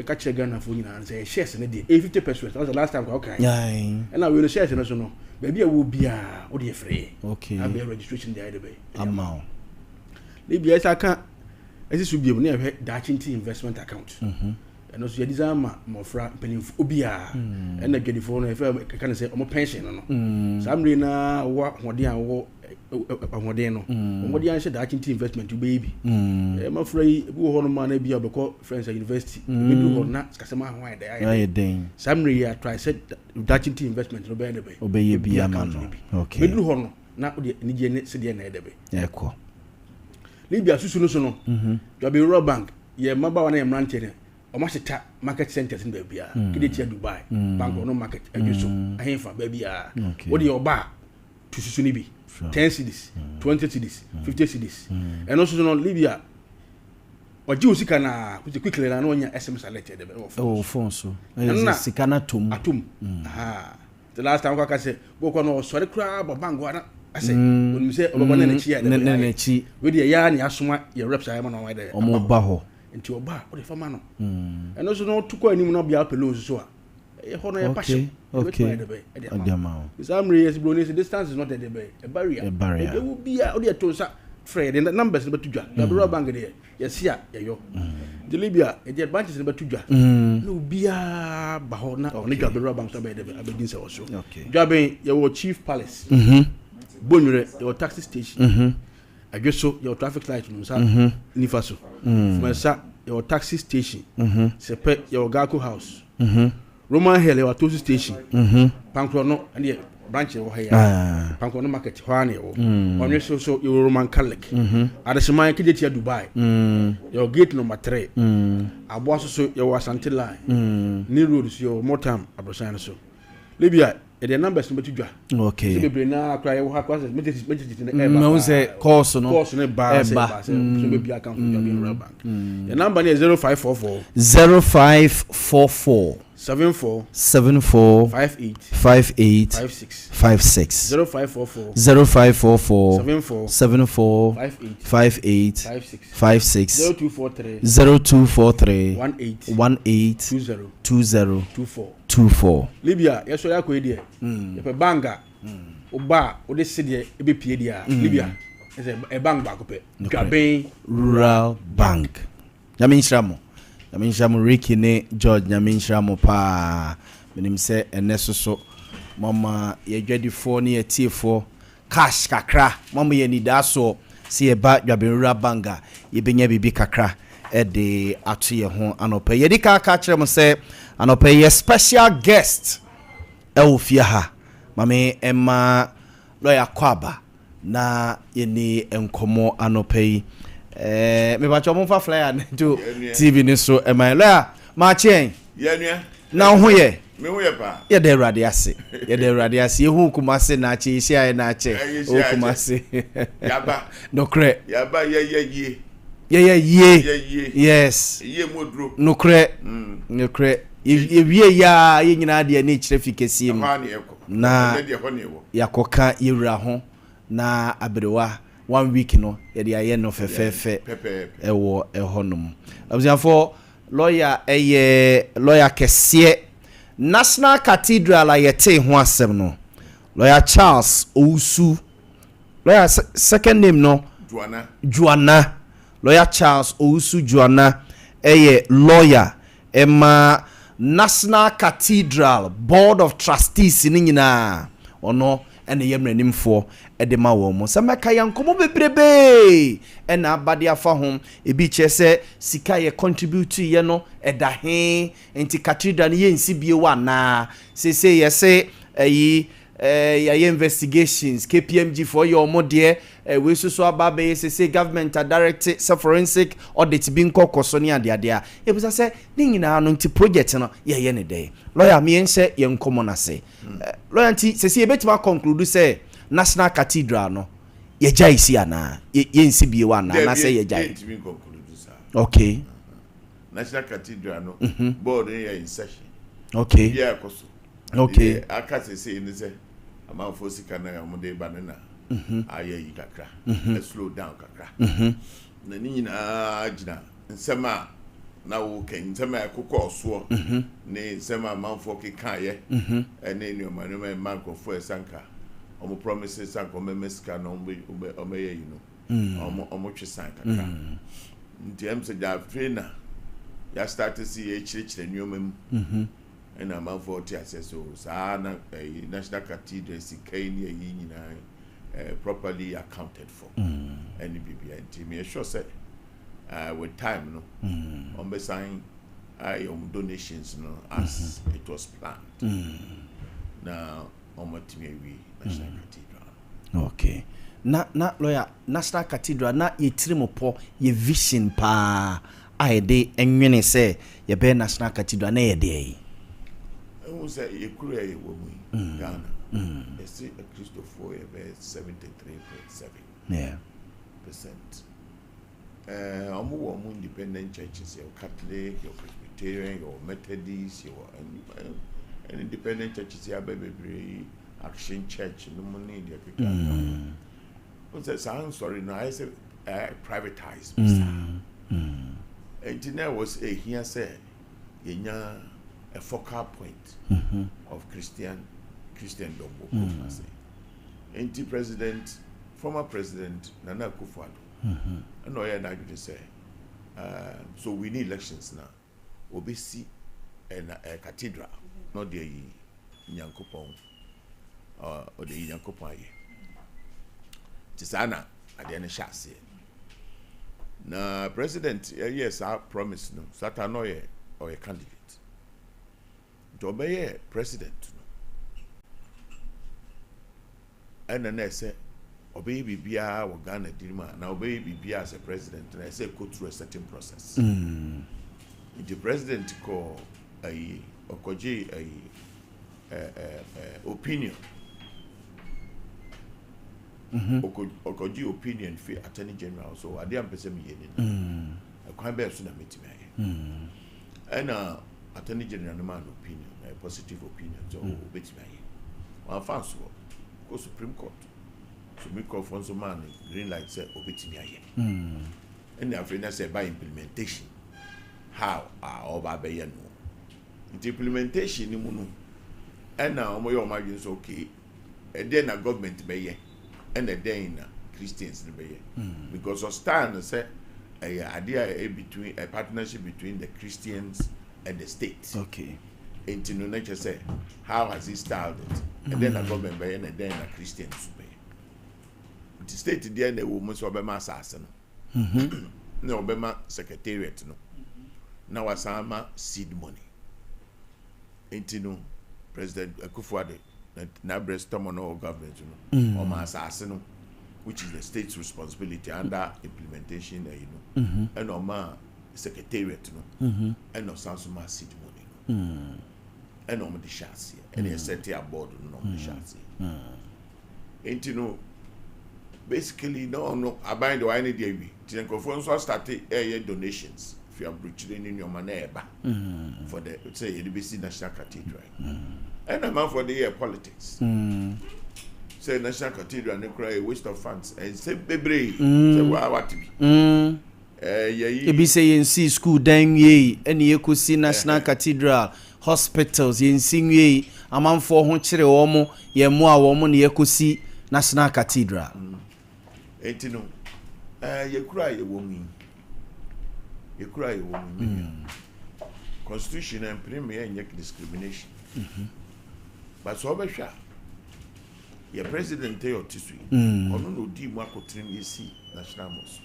C: ka che Ghana fo nyina say shares na de 50% that was the last time okay and now we shares na so no baby a wo bia o de free
A: okay
C: abi registration there de be
A: amount
C: Libya isa ka esi su biem na e Dachinti investment account and also you design ma fra penif obia and na gedifo no e fa ka say omo pension no samre na wo hoden a wo ahoden no omodi an she Dachinti investment baby ma fra yi bi wo no ma na bia obekọ friends university be do ho na kasema hwan da
A: ya den
C: samre ya try said Dachinti investment no be de be
A: obeye bia ma no okay
C: be do ho no na ni je ne se de na de be
A: eko
C: Libya susu no so no Jabin Rural Bank ye maba wana ye mrante ne o ma cheta market centers in Babia kede tia Dubai bank no market ajuso ahenfa Babia wo de oba to susu ni bi 10 cedis 20 cedis 50 cedis and also no Libya oji usika na quickly na no nya SMS alert de be
A: phone so sika na atom
C: the last time I say go no sorry kra bank wana ase onum se obaba na chi ya
A: na chi
C: we de ya na asoma ye reps ayi ma no wede
A: omo ba ho
C: nti oba o de fama no and also no to ko anim no bia pelo so a e ho no ye passion
A: okay adama
C: samre yes bro the distance is not the a barrier e will be o de to sa Fred the numbers be to dwa the Rural Bank de yes ya yo the Libya e the branches be to dwa no bia ba ho na o ne dwa Rural Bank so be de abedin se wo so dwa your chief palace Bonure your taxi station Ageso your traffic light no sa nifaso Fumasa your taxi station Sepe your Gako house Roman Hill your toast station Pankro no and branch wo haya panko no market hwane wo onwe so you Roman Catholic adesman kejetia Dubai your gate number 3 abo so your Asante line ni road so your Motam abrosan so Libya the numbers no betudwa
A: okay
C: so be na akra wo ha kwase message
A: no say course no
C: ba so be bia account for your bank the number is 0544 74 58
A: 56
C: 0544
A: 74 58 56 0243 18 20
C: Libya yeso ya ko ide ye pe banga oba o de sede e be pie dia Libya e bank ba ko pe Gaben
A: Rural Bank Nyame nhyiramo Ricky ne George nyame nhyiramo pa menim se enesoso mama ye dwadifo ne yetiefo cash kakra mama ye nidaso se ye ba Gaben Rural Bank ye benya bibi kakra de ato ye ho anopa ye di ka kire mo se anopa ye special guest wo fie ha mame Emma lawyer Kwaba na ye ni enkomo anopa yi me ba chomo fa flyer to TV ni so Emma lawyer ma chen
G: ye nua
A: na ho ye
G: me ho ye pa
A: ye de Awurade ase ye hu kumase na che isi aye na che o kumase
G: yaba
A: nokre
G: yaba ye
A: yes
G: ye modro
A: nokre ye wie ya ye nyina de ani kire fikesi mu na yakoka yewura ho na abrewa 1 week no ye de aye no fefefe ewo ehonum abuziafo lawyer kese National Cathedral ayete ho asem no lawyer Charles Owusu lawyer second name no Juana lawyer Charles Owusu Juana lawyer Emma National Cathedral Board of Trustees ni nyina ono ene yemranimfo edema wo mo samaka yankomo bebrebe ena abade afa ho ebi chese sika ye contribute ye no edahe enti cathedral ye nsibie wa na se yese ye investigations KPMG for your modie we so ababe se government direct forensic audit bi nkokoso ne ade a ebusa se ni nyina no nti project no ye ne dey lawyer me ense ye nkomo na se lawyer nti se ye betima conclude se National Cathedral no ye jai si ana ye nsibie wa na se ye jai okay
G: National Cathedral no board ye in session
A: okay
G: yeah koso
A: okay
G: akase se ni se amanfo sika na amode banana aye yi kakra slow down kakra na ni nyina agina nsema na wo ken nsema akokọ so ne nsema amanfo keka ye ene ni omanuma mankofo esanka omo promises sanka omemeska na omeye yi no omo twisan kakra ntem se ja trainer ya start to see chire nyomam and I'm out for so Sana National Cathedral Sikaini Yina properly accounted for. And BBI me sure said with time no on the sign donations no as it was planned. Now on what we National Cathedral.
A: Okay. Na lawyer National Cathedral na yetrimopo ye vision pa aide enwene se ye be National Cathedral na ye dey.
G: I say you could a woman Ghana. They see a Christopher about 73.7%.
A: Yeah.
G: Independent churches, your Catholic, your Presbyterian, your Methodist, your independent churches, your baby Action Church, no money in the I'm sorry, no, I said privatized. And there was a here said, a focal point of Christendom. Anti-president, former president Nana Akufo-Addo, and I had to say, so we need elections now. Obesi and a cathedral, not the Nyankopon or the Nyankopon. Tisana at the end of now, president, yes, I promise no, Satanoye or a candidate. To obey president and then I say obey bibia or Ghana Dilma now obey bibia as a president and I say go through a certain process. The president call a okoji a opinion. Okoji opinion for Attorney General, so I didn't person me a quite bad soon meet me. And Attorney General man opinion, a positive opinion, so bet me. One fast go Supreme Court. Supreme Court for some man green light said obey me. And the African said by implementation. How are by no? Implementation ni munu. And now my imagine okay. And then a government by and a day Christians because of stand say a idea between a partnership between the Christians and the state.
A: Okay.
G: And to nature say how has it started? And then a government by and then a Christians by. The state there the woman so be my assassin. No be my secretariat no. Now asama seed money. And President Akufo-Addo na breast tomono government or my assassin, which is the state's responsibility under implementation, and on my secretariat, and on Sansuma seed money, and on the chassis, and a set here board on the chassis. And basically, no, I bind the any day. Tinko started air donations if you are breaching in your money for the say NBC National Cathedral. And a man for the year politics. Say National Cathedral and cry a waste of funds. And say baby, say what to be. You
A: be saying see school dang ye, and you could see National Cathedral, hospitals, yin sing ye, a man for Honchre Omo, ye more woman ye could see National Cathedral.
G: And you know, you cry a woman. You cry a woman. Constitution and premier and discrimination. But so be sure. Your president tell you this week. Ono no di mu akotrim yesi national mosque.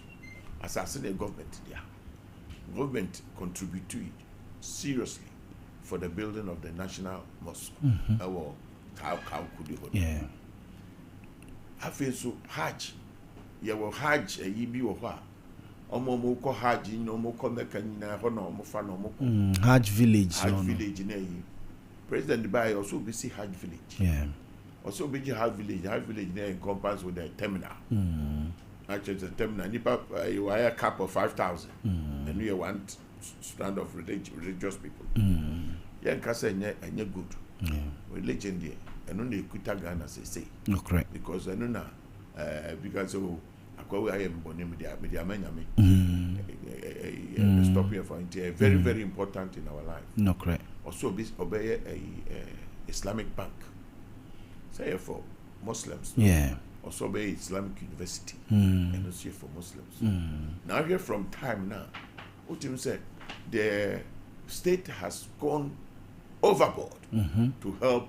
G: Assassin the government there. Government contribute to it seriously for the building of the national mosque. Our how could you hold?
A: Yeah.
G: I feel so Hajj. You will Hajj a yibi wo ha. Omo mo ko Hajj no mo ko Mecca nyina ho na omo fa no mo.
A: Hajj village.
G: Hajj village na yi. President Dubai also be see Hajj village.
A: Yeah.
G: Also be Hajj village. Hajj village there encompass with the terminal. Actually, the terminal. Nipa you hire a cap of 5,000, and you want strand of religious people. Yeah, kasa nye good. Yeah. Religion there. And only kuta Ghana say.
A: No correct.
G: Because I know na because akwa I am born media manyame. Stop here for it. Very very important in our life.
A: No correct.
G: Also obey a Islamic bank. Say for Muslims.
A: Yeah.
G: Also obey Islamic University. And also for Muslims. Now here from time now, what you say, the state has gone overboard to help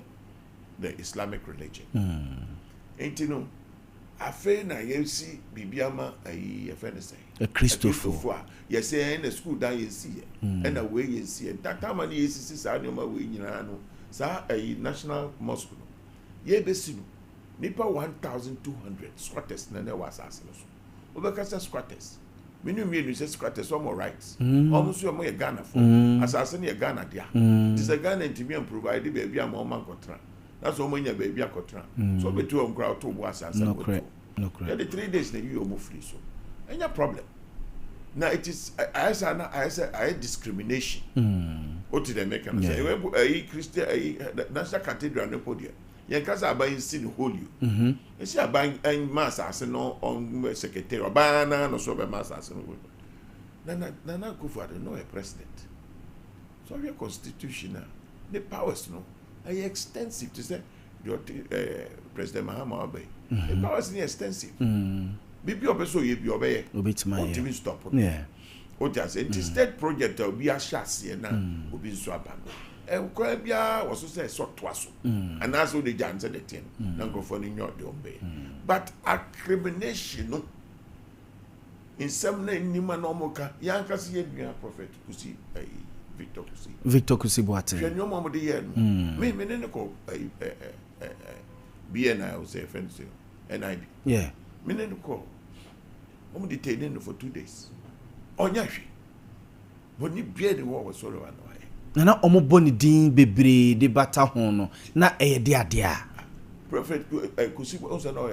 G: the Islamic religion. And you know, I feel na see bibiama a friend say
A: a Christopher.
G: Yes, say in the school that you see, and the way you see it. That time when you see Sanoma way you know, sa a national mosque. Ye besi nipa 1,200 squatters na ne was assassins. Obekasa squatters. Minu me say squatters some more rights. Almost you more Ghana for assassin ye Ghana dia. This a Ghana to be provide baby am man contra. That's all when your baby contra. So be two on crowd to was assassin.
A: No correct. No correct.
G: The 3 days na you almost free so. Any problem. Now it is I say discrimination. What did they make and say? A Christian a National Cathedral no podium. Yen kasa aban sin hold you. E si aban en mass no on secretary bana no so be mass no. Na Akufo-Addo no a president. So your constitution the powers no are extensive to say your President Mahama Obey. The powers are extensive. Bibi obeso ye bi obey. Obitimi stop.
A: Yeah.
G: O just state project obi a shase na obi so aban. Kwa bia was say so twaso. And that's what the Jan said the thing. Na go for the obey. But acrimination no in some na nima no moka yanka se ye dua prophet kusi Victor Kusi Boate. Hwe nyoma mo de ye no. Me ne ko BNI o say friends NIB.
A: Yeah.
G: Meaning call. I'm detaining for 2 days. On Yashi. When you bear the war was sort of annoying.
A: Na omo boni din bebre de bata ho no na dia.
G: Prophet Kusi also know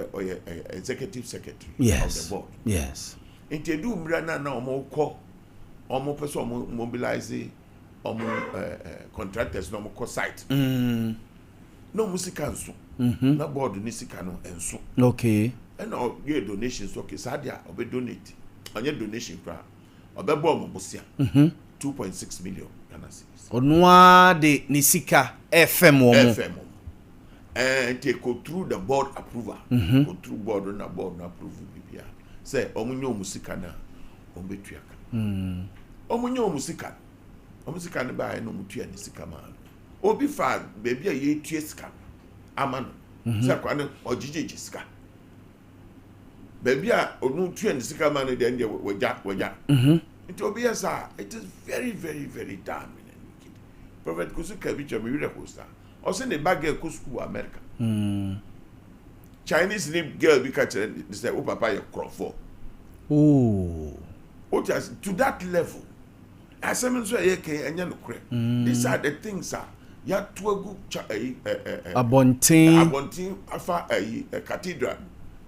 G: executive secretary
A: yes.
G: of the board.
A: Yes.
G: Into do mrana na omo call omo person mobilize contractors no mo site. No music anso. Na board ni sika no enso.
A: Okay.
G: And all get donations okay sadia obe donate. Anya donation kra. Obe bo mo bosia. 2.6 million Ghana cedis.
A: Onwa de ni sika FM wo mo.
G: FM. And they go through the board approval. Go through board na approve bibia. Say omunyo musika na ombetuaka. Omunyo musika. Omusika ne ba no mutua ni sika ma. Obi fa baby a ye tue sika. Amano. Say kwa ne ojije sika. Baby a onu tue ni sika ma ne de ndia waja. It obi asa it is very very very damning and wicked. Prophet Kusuka bicha me read hosta. Or send a bag girl go school America. Chinese name girl be catch this like oh papa you crop for.
A: Oh.
G: What has to that level. As I mentioned, these are the things ya to a good Abontin afa a cathedral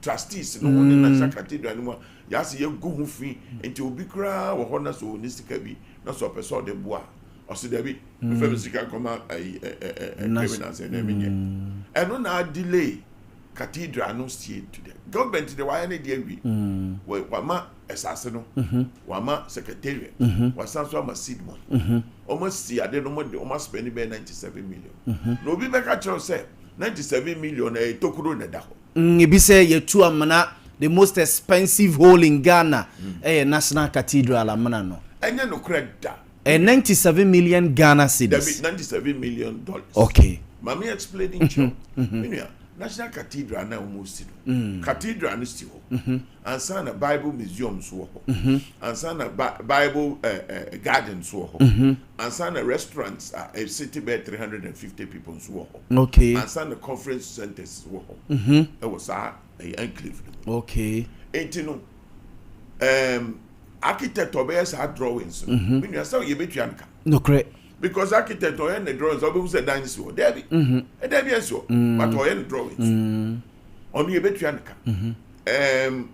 G: trustees no one in a cathedral anymore. Yas ye go free into Bikra or Honda so Nistikabi, not so person de bois. Or so there be Femisica come out criminals and everything. And on our delay, cathedral no see today. Government to the YNA DB, where Wama assassin, Wama secretariat, was Sansa Masidmo. Almost see, I didn't know almost spending 97 million. No be back at yourself, 97 million a tokuro na daho.
A: Ibi say ye two amana the most expensive hole in Ghana, National Cathedral amana no.
G: And no credit.
A: 97 million Ghana cedis.
G: $97 million.
A: Okay.
G: Mami explaining to you. National Cathedral na almost Cathedral is still. And son a Bible museum so. And son a Bible garden so. And son a restaurants a city bed 350 people so.
A: Okay.
G: And son a conference centers so. It was a enclave.
A: Okay.
G: And you know architect obeys our drawings. When you say you bet you
A: no correct.
G: Because architect or any drawings, or say dinosaur, Debbie, a Debbie so, but or any drawings. Only a bet you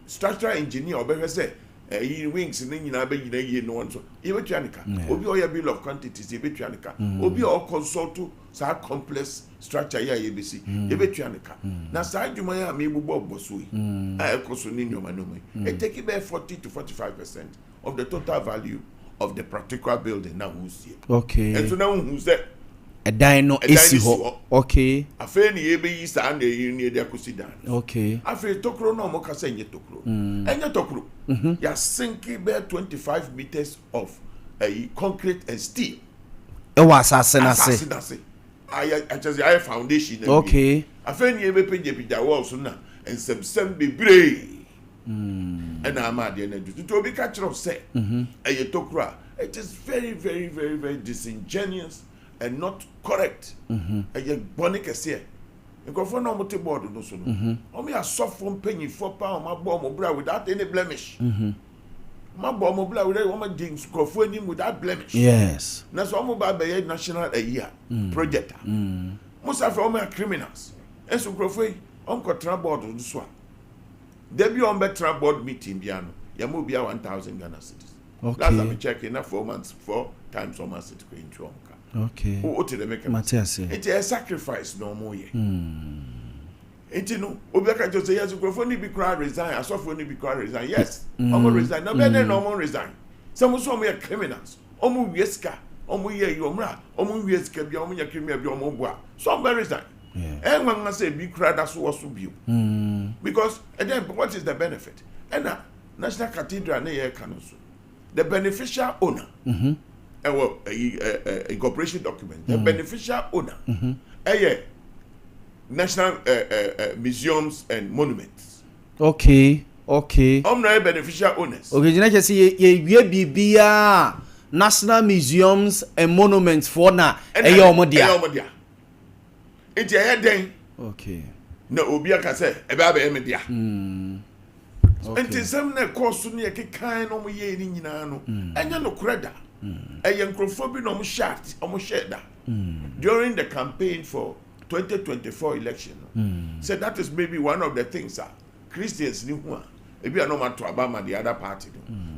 G: structural engineer or better say, wings and then you know, you know, so you bet you Obi or your bill of quantities, you bet you Obi or consult to sa complex structure ya ABC, you bet you Now, side you may have me Bob Bosui, I also need your manome. It take about 40 to 45% of the total value of the particular building now who's here.
A: Okay.
G: And so now who's that?
A: A dino is okay.
G: A fair ebe is and the near the Akusidan.
A: Okay.
G: I feel Tokro no more Kasen Tokro. And your Tokro. Ya sinking bare 25 meters of a concrete and steel.
A: It was assassin.
G: I just I foundation.
A: Okay.
G: A fair ebe pija walls now and some be brave. And I'm at the end to be catcher of say a Tokra. It is very, very, very, very disingenuous and not correct. A bonica say. You go for no motor board no so. Only a soft one penny £4 my bomb bra without any blemish. My bomb bra with one things go for him without blemish.
A: Yes.
G: That's almost by the national a year project. Most of all my criminals. And so go for Uncle board on the swap. There be on better board meeting piano. Yamu be 1,000 Ghana cedis.
A: Okay.
G: Last time we check in 4 months, 4 times almost it going to
A: okay.
G: What did they make?
A: Matthias.
G: It's a sacrifice no more. It's no. Obeka just say yes. You go be cry resign. I saw for be cry resign. Yes. I'm gonna resign. No better no more resign. Some so many criminals. Omu wieska. Omu ye yomra. Omu wieska bi omu yakrimia bi omu boa. So I'm gonna resign. And when I say big crowd, that's what also be. Because and then what is the benefit? And National Cathedral near Kanosu. The beneficial owner, a incorporation document, the beneficial owner, National Museums and Monuments.
A: Okay.
G: Beneficial owners.
A: Okay, you know, see, be National Museums and Monuments for now.
G: It's a head then.
A: Okay.
G: na obi aka say ebe aba me dia enti sem na course no ye kekan no mo ye ni nyina no enya no kreda eye nkrofo bi no mo share da during the campaign for 2024 election said that is maybe one of the things Christians ni hu ebi no matter about the other party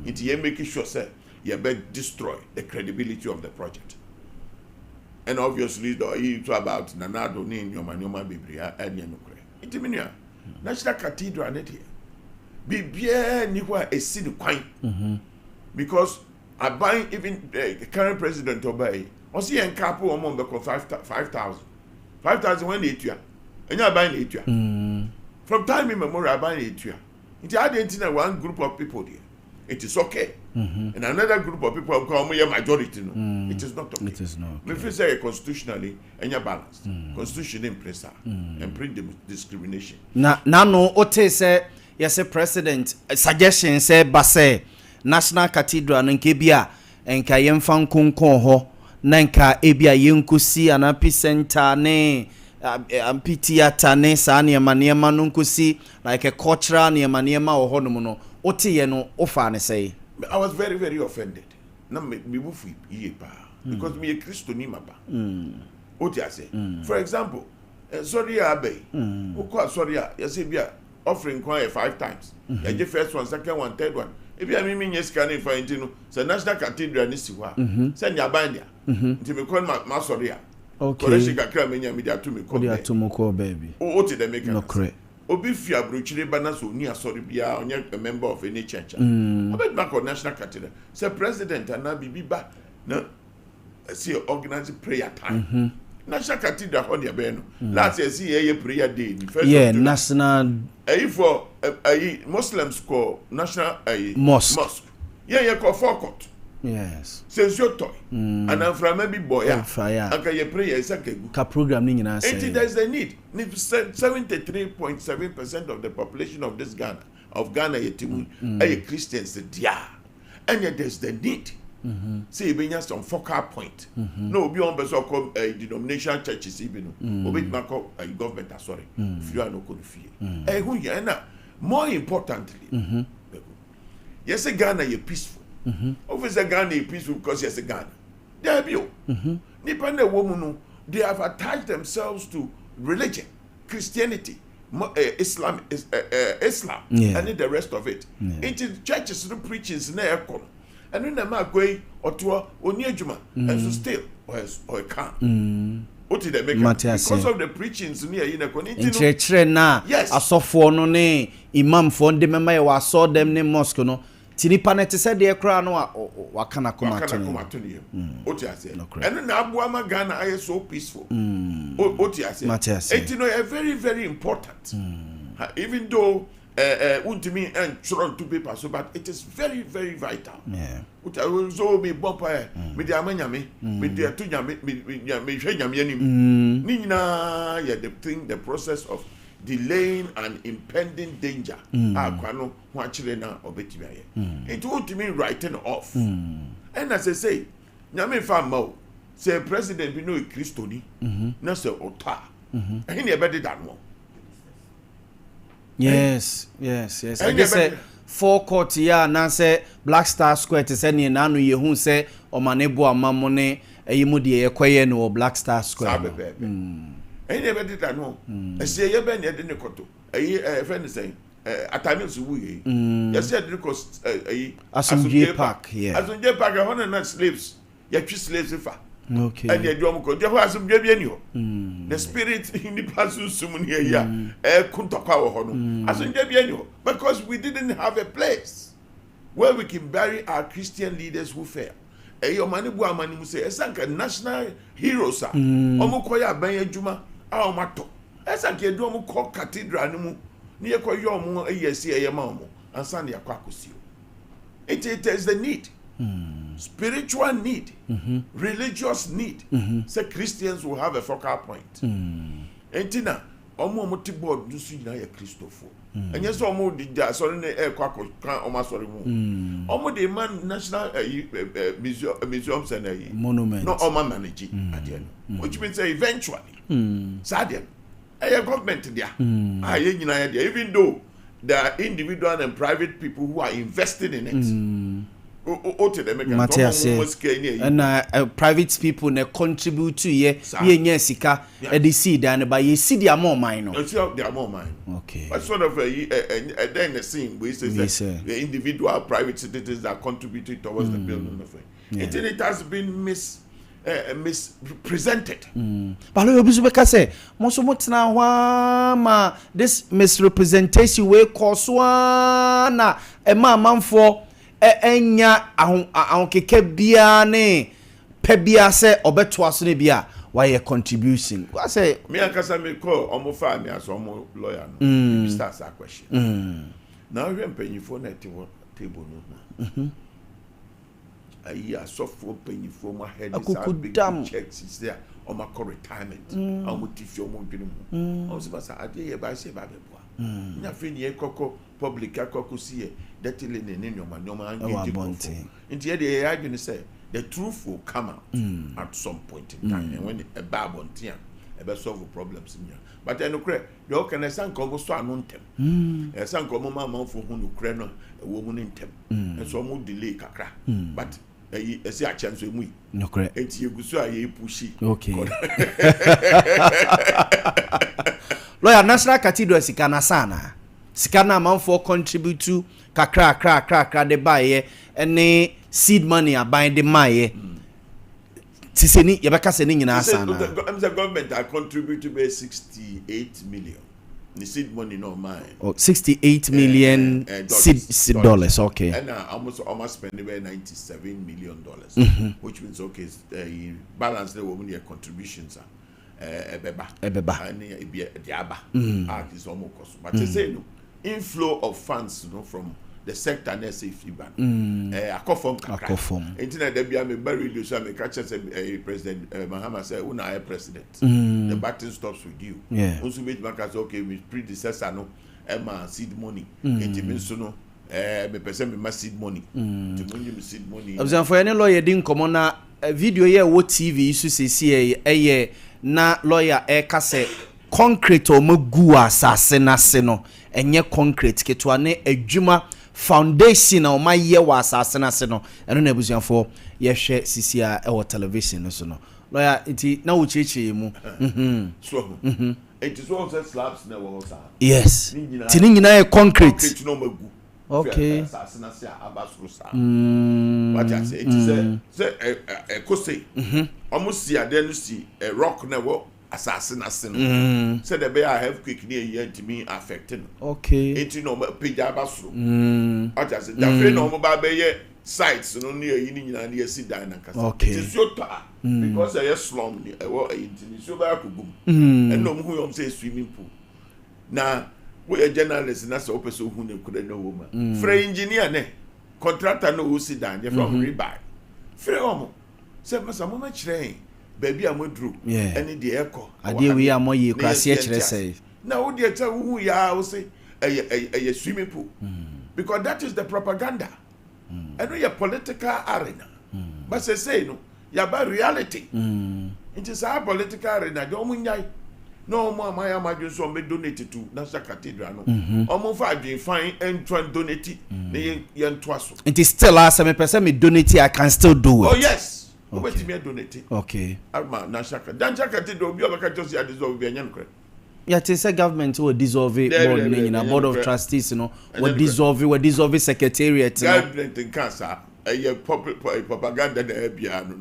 G: it ye make sure say you be destroy the credibility of the project. And obviously you talk about nanado ni nyoma biblia anya nokre intimia national cathedral net here bibia ni ho esi ni kwan because I buy even the current president obey o see en cap o mo be 5,000 when they tua enya buy na etua from time immemorial buy na etua it identify one group of people there it is okay and another group of people come majority no it is not okay.
A: It is not okay.
G: Me feel say constitutionally enya balanced constitution in place and bring the discrimination
A: na no ote say yes president suggestion say base national cathedral nke bia enka yemfa nkonkon ho na nka ebia yenkusi anapi center ne ampi theater ne sa ne manema no nkusi like a cultural ne manema wo ho no ote ye no ofa ne say
G: I was very, very offended. Na me bufu iye pa because me a Christoni maba. What I say? For example, sorry abe. Oko sorry ya say bia offering kwa 5 times. Ya je first one, second one, third one. If you me nyes kan fa intino, say national cathedral ni si wa. Say nya ban dia. Nti me call ma sorry ya.
A: Okay.
G: Koreshi kakra me nya me dia to me call.
A: Dia to mo call baby.
G: O te dem make.
A: No correct.
G: Obi fi abrochire bana so ni asori bia onye a member of any church. About back on national cathedral. Say president and na bibi ba na see organize prayer time. National cathedral on the be no. Last year see a prayer day the first
A: yeah, national
G: for Muslims call national
A: mosque.
G: Yeah, call forecourt.
A: Yes.
G: Says your toy. And I'm from maybe boy. Aka ye prayer is okay.
A: Ka program ni nyina say.
G: There is a need. 73.7% of the population of this Ghana yetimu are Christians dia. And yet there's the need. Say be some focal point. No be on beso call denomination churches even. Obi ma call government sorry. If you are no could fear. Who ya na more importantly. Yes Ghana ye peaceful. Obviously Ghana is peaceful because yes Ghana. They have you. Nipa na woman they have attached themselves to religion, Christianity, Islam, and the rest of it. Into churches no preachings na ekon. And when am going or to oni adwuma and so still or can. What did they make because of the preachings near in a
A: koniti na asofo no ne imam fo de mema ye waso dem ne mosque no tinipa na te se de kra no wakana komatoni
G: what you say and na Boamah Ghana are so peaceful what you say it no very, very important even though untimi and chron to paper so but it is very, very vital what I will so be bompa me de amanyame me de to nyame me hwe nyame anim ni nyina ya the process of delaying an impending danger akwano ho akire na obetimi aye it won't mean writing off and as I say nyame fa ma o say president bi no Christoni na say ota and e be de that one.
A: Yes. I guess forecourt ya na say Black Star Square te say na no ye hu say Yaw Boamah mo ne eyimu de yekoye no Black Star Square.
G: And never did that no. I say you been the Nicoto. A friend saying Atamils we. Yes, said because
A: Asumje Park, yeah.
G: Asumje Park, 100 slaves. You choose slaves if
A: okay.
G: And you don't go. There was some Jabiano. The spirit in the person soon here, Kuntakawa Hono. Asumje Jabiano. Because we didn't have a place where we can bury our Christian leaders who fail. Yaw Boamah ni say esanka national heroes omukoya ban adwuma a omato esanka edu omukọ cathedral ni mu ni ekoyo omu eyesi eyema omu ansa na yakwa akosio it is the need spiritual need religious need say Christians will have a focal point entina omu tibod dusu nyina ya Christopher enye so omu di asori na ekwa kan omu asori mu omu de man national museums and
A: monument
G: no omu manage again which means eventually sadem a government there. Even though there are individual and private people who are invested in it.
A: And private people ne contribute to ye sika the seed and by ye see their more mine.
G: Their more mine.
A: Okay.
G: What sort of then the same we say the individual private citizens are contributing towards the building of it. It has been mispresented.
A: But you say this misrepresentation way cause one a man for enya ahonkeke bia ne pe bia se obeto so ne bia why contribution I say
G: me akasa me call omo fa me as omo lawyer no start that question now we mpanyifo na table no ayi asofo mpanyifo ma head is big checks is there on my retirement omo tifio omo dwene mu o se ba sa ade ye ba se ba beboa nya fe ni ekoko public akoko sie that in the nyoma into the argument say the truth will come out at some point in time and when a bad one tia e solve problems in here but then okre the can san ko so anontem e san ko mo ma for hu okre no e wo mu ntem e so mo delay kakra but e say a chance mu
A: okre
G: enti egusu a ye pushi
A: okay lawyer National Cathedral sikana sana sikana man for contribute to kakra de buy any seed money a buy the maye tiseni yebeka se ni nyina sana
G: the government I contribute to be 68 million the seed money no mine
A: 68 million seed dollars okay
G: and almost spend about 97 million dollars which means okay balance the woman your contributions ebeba and diaba is almost cost but they say no inflow of funds from the sector na say fiban akofom internet there be am radio so am catch say president Mahama say una president the battle stops with you also make market okay with predecessor no seed money it means so no me person me seed money to money me seed money
A: observe for any lawyer din komo na video here wo TV so say na lawyer ka say concrete o magu asase na se no enye concrete ketwa ne adwuma foundation na o maye wa asase na se no eno na ebusuafo ye hwe sisia e wo television no so no lawyer iti na wo cheche mu
G: so it is all slabs na wo sa
A: yes tini nyina e concrete
G: no magu
A: okay
G: asase na se abasuru sa what I say it is a kose almost see ade no see a rock na wo assassin said the bear have quick near year to me affecting
A: okay
G: it no page abasu I just said that no mobile sites no near you sit down and
A: okay
G: it is your because I slum so back and no who say swimming pool now we a journalist and that's a person who could know woman free engineer ne contractor no who sit down from rebuy free say mama train baby amodru any the echo
A: ade we amoye kwase kire say
G: na wo de tell who ya wo say a swimming pool because that is the propaganda and we a political arena but say no ya ba reality it is a political arena do munyai no mo amaya madun so me donate to National Cathedral no omo fa adwen fine and try donate ne ye ntoaso
A: it is still as me person me donate I can still do it
G: oh yes okay. Me donate.
A: Okay.
G: Arma National Cathedral obi obaka just ya dissolve be nyankre.
A: Yeah, it say government will dissolve board of trustees, you know, will dissolve secretariat.
G: Government in cancer, a propaganda na bia no.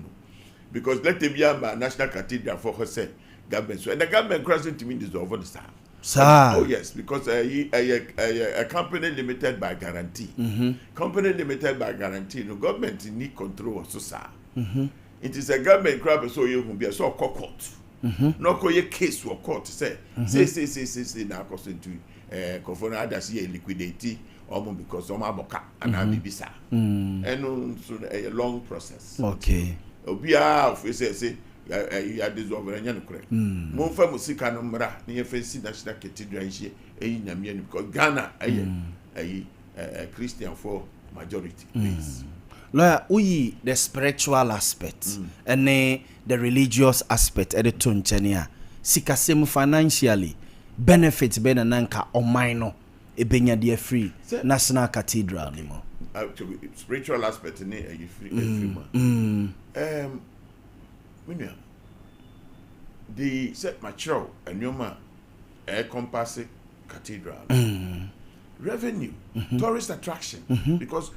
G: Because let them be a National Cathedral for herself government. So and the government crossing to me dissolve the star. Oh yes, because a company limited by guarantee. Company limited by guarantee. No government need control so sir. It is a government crap so you will be a so court. No call your case to a court say now cost into conform others here liquidity almost because some aboka and abibisa. And so a long process.
A: Okay.
G: Obia if say ya dissolve anya correct. Mo fa musika no mra na ye fa si National Cathedral here nyame no because Ghana Christian for majority please.
A: Lawyer, we the spiritual aspect and the religious aspect at the tunchenia. Sikasem financially, benefits be na nanka ɔman no ebenya de free national cathedral anymore.
G: Spiritual aspect in it, free. The set mature and your compass cathedral. Revenue, tourist attraction, because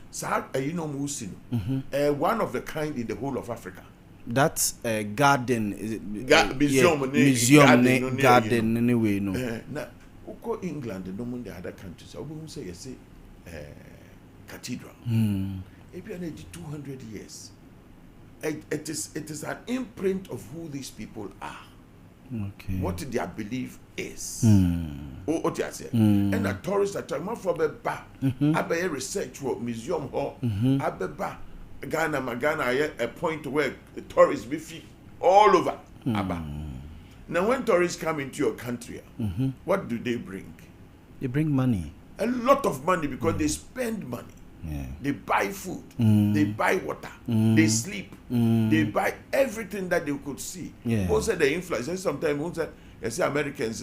G: one of the kind in the whole of Africa.
A: That's a garden, is it?
G: Museum
A: garden anyway. No.
G: Now, go England and no one the other countries. I won't say cathedral. Maybe 200 years. It is an imprint of who these people are.
A: Okay.
G: What their belief is. What you say? And a tourist attraction for the bar. Abe research work, museum hall. Abe bar. Ghana, a point where the tourists be free all over. Now, when tourists come into your country, what do they bring?
A: They bring money.
G: A lot of money because they spend money.
A: Yeah.
G: They buy food, they buy water, they sleep, they buy everything that they could see.
A: Yeah.
G: Also, the influence. Sometimes, also, I say Americans,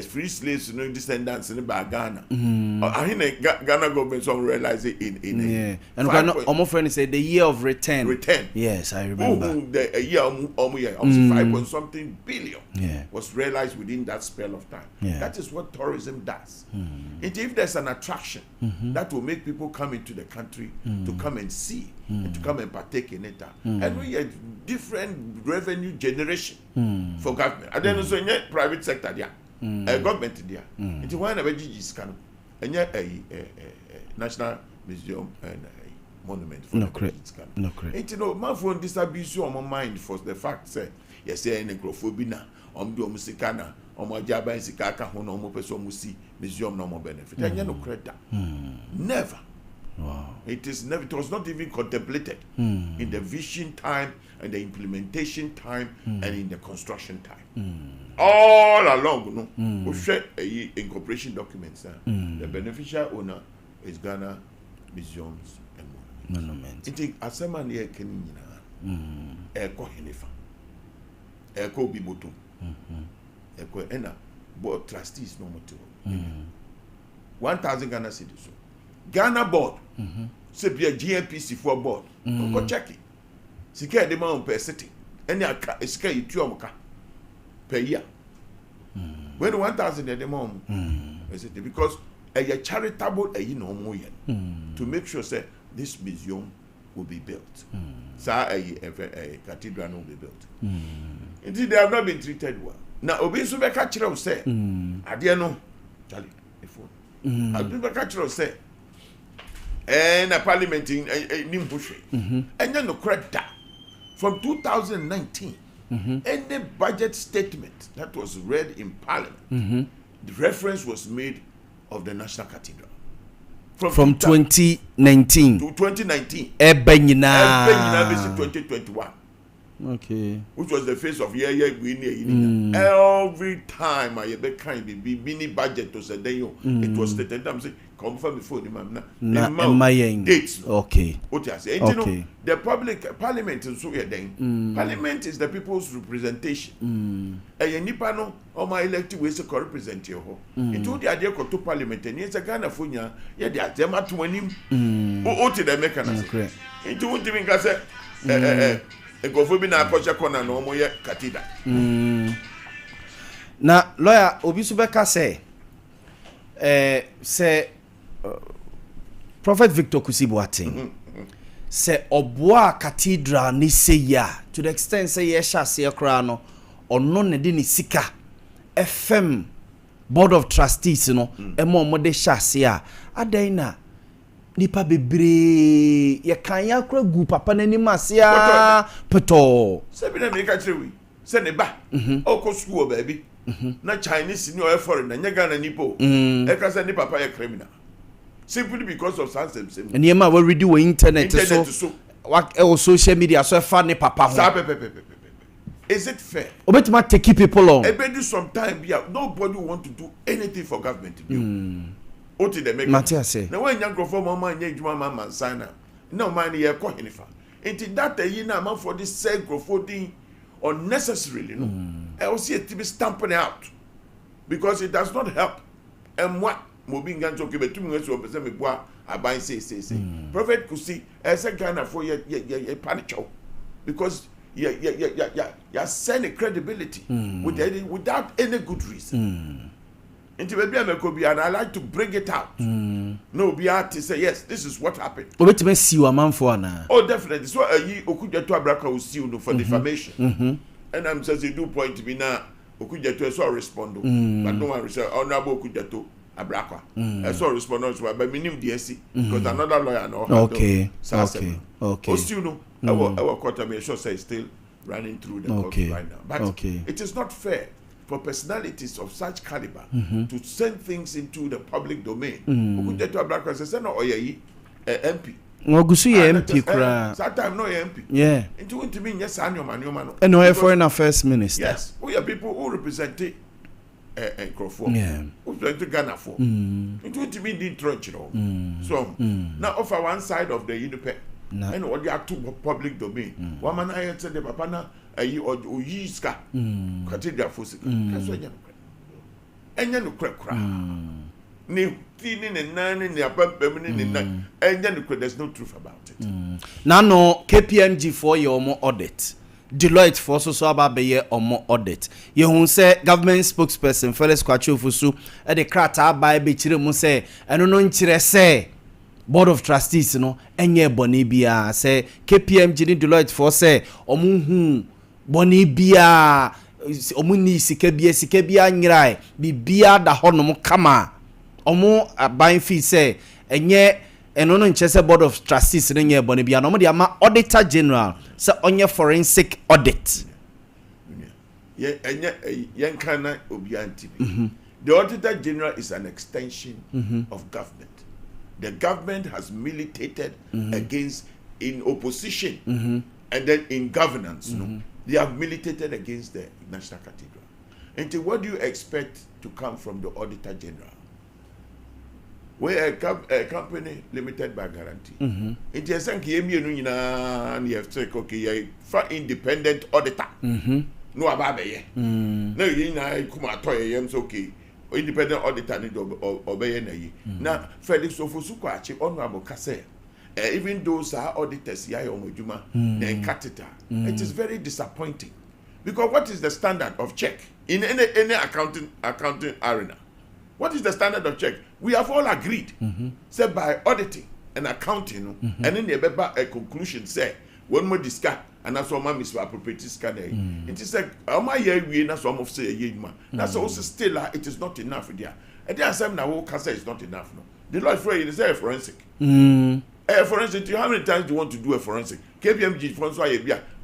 G: free slaves, descendants in Ghana. I think Ghana government some realize it in
A: and Ghana, friend say the year of return.
G: Return.
A: Yes, I remember.
G: The year 5.something billion was realized within that spell of time.
A: Yeah.
G: That is what tourism does. If there's an attraction that will make people come into the country to come and see, and to come and partake in it, and we have different revenue generation for government. And then also in the private sector there. Government there. It's one of the GG's kind of and yet a national museum and a monument for
A: no correct. No correct.
G: And my phone disabuse on my mind for the fact say yes, necrophobia, do musicana, my jaba and sikaka, no person musi museum no more benefit. And you no credit. Never.
A: Wow.
G: It was not even contemplated in the vision time and the implementation time and in the construction time. All along, we share incorporation documents. The beneficial owner is Ghana Museums and Monuments. It is a seman here can Eko Henifa, Eko Biboto, Eko Ena, board trustees no more. 1,000 Ghana cedis. Ghana board, say be a GNPC for board. Go check it. Sika de man per city. Any a sika you tuamka per year. When 1,000 at the moment, because a charitable to make sure say this museum will be built. So a cathedral will be built. Indeed, they have not been treated well. Now, Obisu Bekachiro say, I dare know, Charlie, the phone. Obisu Bekachiro say, and a parliament in Nimbushi, and then the credit from 2019. Any budget statement that was read in Parliament, the reference was made of the National Cathedral.
A: From 2019
G: to 2019.
A: 2021.
G: Okay. Which was the face of every time I kind be mini budget to say it was stated. I'm saying confirm before the man. Dates.
A: Okay.
G: What you say? Okay. The parliament is so then. Parliament is the people's representation. And nipa no or my elected ways to represent you. It told the idea to parliament and yes a Ghana funya yeah they are them at 20. What did they make an answer? It won't even say na cathedral.
A: Na lawyer Obisu Beka say Prophet Victor Kusibuating say oboa cathedral ni say ya to the extent say yesha say kra no ono ne de ni sika FM board of trustees no emo de sha say a adan na nipa bebre ye kan ya kra gu papa nanim asia peto
G: se bi na me ka kire wi se ne ba o ko school baby na Chinese ni o foreign na nya Ghana nipo e ka se ni papa ye criminal simply because of some
A: and yema we read the internet so what social media so fa ne papa ho
G: is it fair
A: obetima take people on
G: e be do some time bia nobody want to do anything for government to do. What did they make?
A: Matia say.
G: Now when young for mama nye juma mama sana. No man ye ko hinifa. Into that ye na man for this sake growing unnecessarily no. I will see it to be stamping out. because it does not help. And what Mobin Ganso Kibetum so person me boa aban say. Prophet Kusi as a Ghana for your panic because you send a credibility without any good reason. Into maybe I'm a Kobe and I like to bring it out. No, be art to say yes, this is what happened.
A: Obetime see you a man for na.
G: Oh, definitely. So Okuja to Abraka will see you for defamation. And I'm saying you do point to me now. Okuja to so respond, but no one say honorable Okuja to Abraka. I saw respond to by minimum DSC because another lawyer no.
A: Okay.
G: Also, you know, our quarter may sure say still running through the court right now, but it is not fair for personalities of such caliber to send things into the public domain. Okuja to Abraka says no oyayi MP.
A: Ogusu ye MP kra.
G: Sometimes no MP.
A: Yeah.
G: Into to mean yes annual no.
A: And no foreign affairs minister.
G: Yes. We are people who represent Crawford.
A: Yeah.
G: Who represent Ghana for. Into to mean the trench, you know. So now offer one side of the UNIPE and what they are to public domain. One man I said the papa na or yiska cathedral fusika. That's why you know. And you know crack. There's no truth about it.
A: Now no KPMG for your more audit. Deloitte for so about be or more audit. You who say government spokesperson Felix Kwachu Fusu at the crata by Bichire mu say and no nchire say board of trustees no enye boni bia say KPMG ni Deloitte for say omu boni bia omu ni sika bia nyirai bibia da honom kama omo aban fee say enye eno no nche say board of trustees ne nye boni bia no mo de ama auditor general say onye forensic audit
G: yen kana obianti. The auditor general is an extension of government. The government has militated against in opposition and then in governance they have militated against the National Cathedral. And what do you expect to come from the auditor general? We're a company limited by guarantee. It is a you have to say, okay, for independent auditor. No, ababe. No, you know, come at okay. Independent auditor need obey. Now, Felix Ofusuko, honorable Kase, even those are auditors, then catheter. It is very disappointing. Because what is the standard of check in any accounting arena? What is the standard of check? We have all agreed, say by auditing and accounting, and then a conclusion say one more discuss and that's what my misappropriated scan. It is like my year we na some of say a man. That's also still it is not enough there. And then some now can say it's not enough. No, the law is a forensic. A forensic. How many times do you want to do a forensic? KPMG Fonso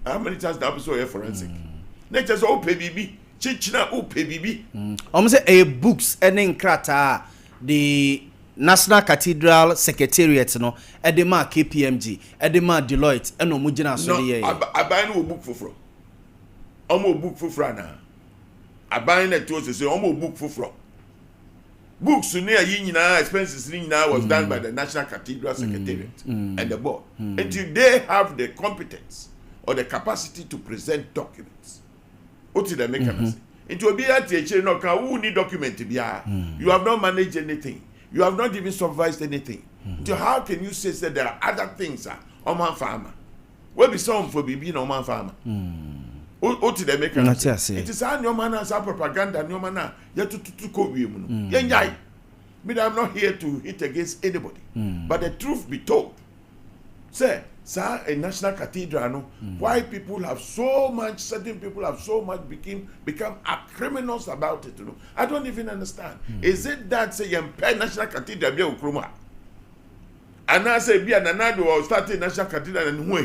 G: how many times do you episode a forensic? Next is all PBB. Chichina o PBB.
A: Almost a books and krata the National Cathedral Secretariat no edema KPMG edema Deloitte and no mujina so ye
G: I buy no book for omo book for frana I buy na to say omo book for books near yina expenses nyina was done by the National Cathedral Secretariat and the board until they have the competence or the capacity to present documents. What did they make it will be at no can who need document to be you have not managed anything. You have not even supervised anything. So how can you say that there are other things on my farmer? Where be some for being on my farmer? What did they make it? It is our man as a propaganda, no man. Yet to go with you. But I'm not here to hit against anybody. But the truth be told, say, sir, a National Cathedral, why people have so much, certain people have so much become criminals about it. I don't even understand. Is it that say National Cathedral be Ukruma? And I say be an anado or start a National Cathedral and who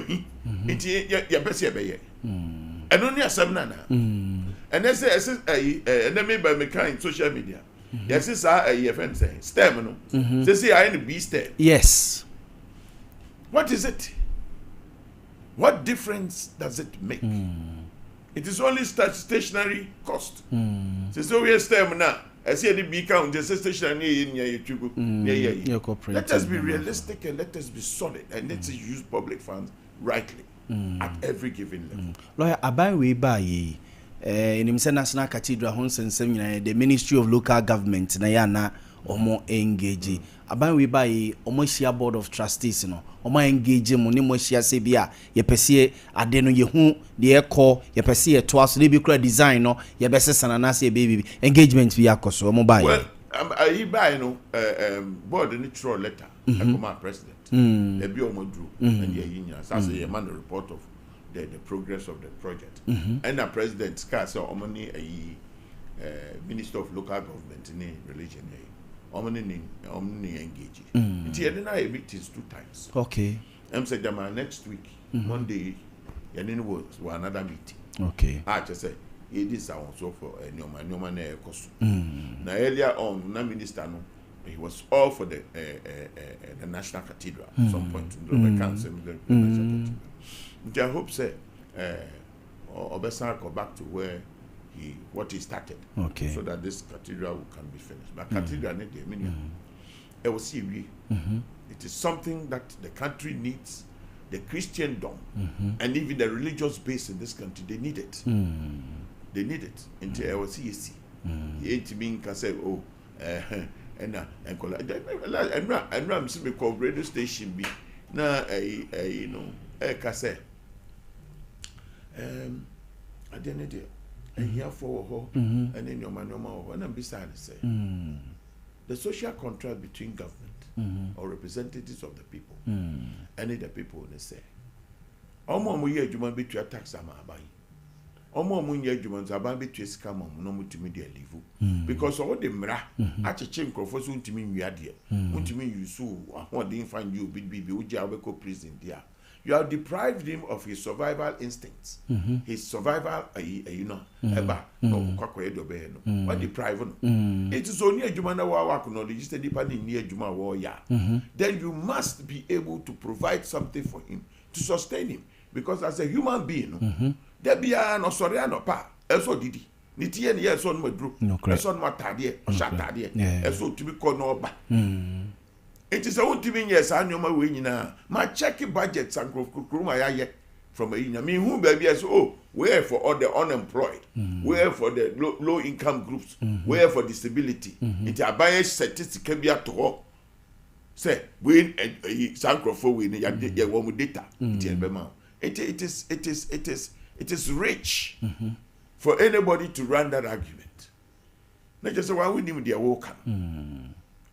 G: it your best year. And only a seminana. And they say and then made by me kind social media. Yes, it's a friend saying stem. They say I ain't be stem.
A: Yes.
G: What is it? What difference does it make? It is only stationary cost. So we are stem now. I see the big count, just stationary in your Let us be realistic and let us be solid and let's use public funds rightly at every given level.
A: Lawyer Aban we buy enim se National Cathedral ho nsensem nyina the Ministry of Local Government na ya na omo engage aban we buy omo hia board of trustees no omo engage mu ne mo hia se bia ye pese ade no ye hu de ekọ ye pese ye to aso de bi kura design no ye be sesana na se baby engagement bi akoso omo buy
G: well I buy no board ni throw letter come president e bi omo dru and ye yinya say ye man the report of the progress of the project and the president ska say omo ni Minister of Local Government ni religion omni engage. Nti yede na meetings 2 times.
A: Okay.
G: Say jama next week Monday yede was another meeting.
A: Okay.
G: Just say it is so for nyoma na ekoso. Na earlier on na minister no he was all for the National Cathedral at some point to the council. I hope say Obesa go back to where what he started, so that this cathedral can be finished. But cathedral need the meaning. It was it is something that the country needs. The Christendom and even the religious base in this country, they need it. They need it. Into I was see. It mean can say and I'm simply called radio station be na you know can say I didn't do. And here for her, and then your man, and I'm beside say the social contract between government or representatives of the people and the people they say, Omo muye juman be to tax ama abai. Omo muye juman zaban be to scam no multimedia level because all the mra ache chin crofo so ntimi wiade ntimi yusu ahon dey find you be uji abeko prison there. You have deprived him of his survival instincts, his survival, you know, what deprive him? It is only a Jumana Wawak, no, registered depending near Juma Warrior. Then you must be able to provide something for him to sustain him. Because as a human being, there be an Osoriano pa, also did he. Nitian yes on my group, son my tadie, or shatadie, and so to be called no ba. It is a 1 years annual way now. My checking budgets and from a union. I mean, who baby as where for all the unemployed, where for the low income groups, where for disability. It's a bias statistic can be at all. Say, when a Sancro for win your one data. It is rich for anybody to run that argument. Not just why we need their worker.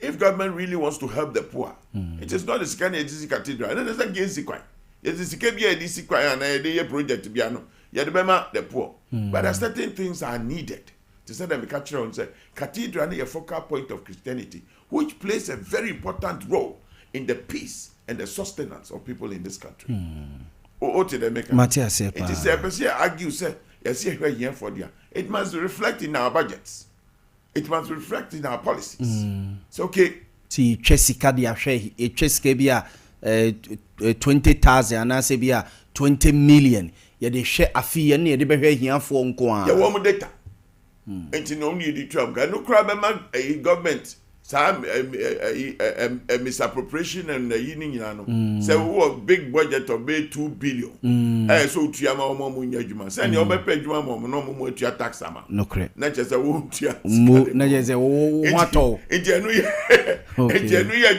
G: If government really wants to help the poor, it is not a scan of cathedral. And it's against the coin. It is a DC coin and a project to be the poor. But there certain things are needed to set them a capture and say cathedral is a focal point of Christianity, which plays a very important role in the peace and the sustenance of people in this country. It is a person argue say yes here for there. It must reflect in our budgets. It must reflect in our policies. It's okay.
A: See, Chessica dia share, a Chessica bia 20,000 and I say bia 20 million. Ya de share a fee and the behavior here for unqua.
G: Ya woman data. And you only the Trump. No crab a government. Some misappropriation and the union. So what big budget of 2 billion. So Tiama Momunya Juma. Send your pay Juma no more to your tax ama.
A: No credit.
G: Not just a wound.
A: Not just a wato.
G: In January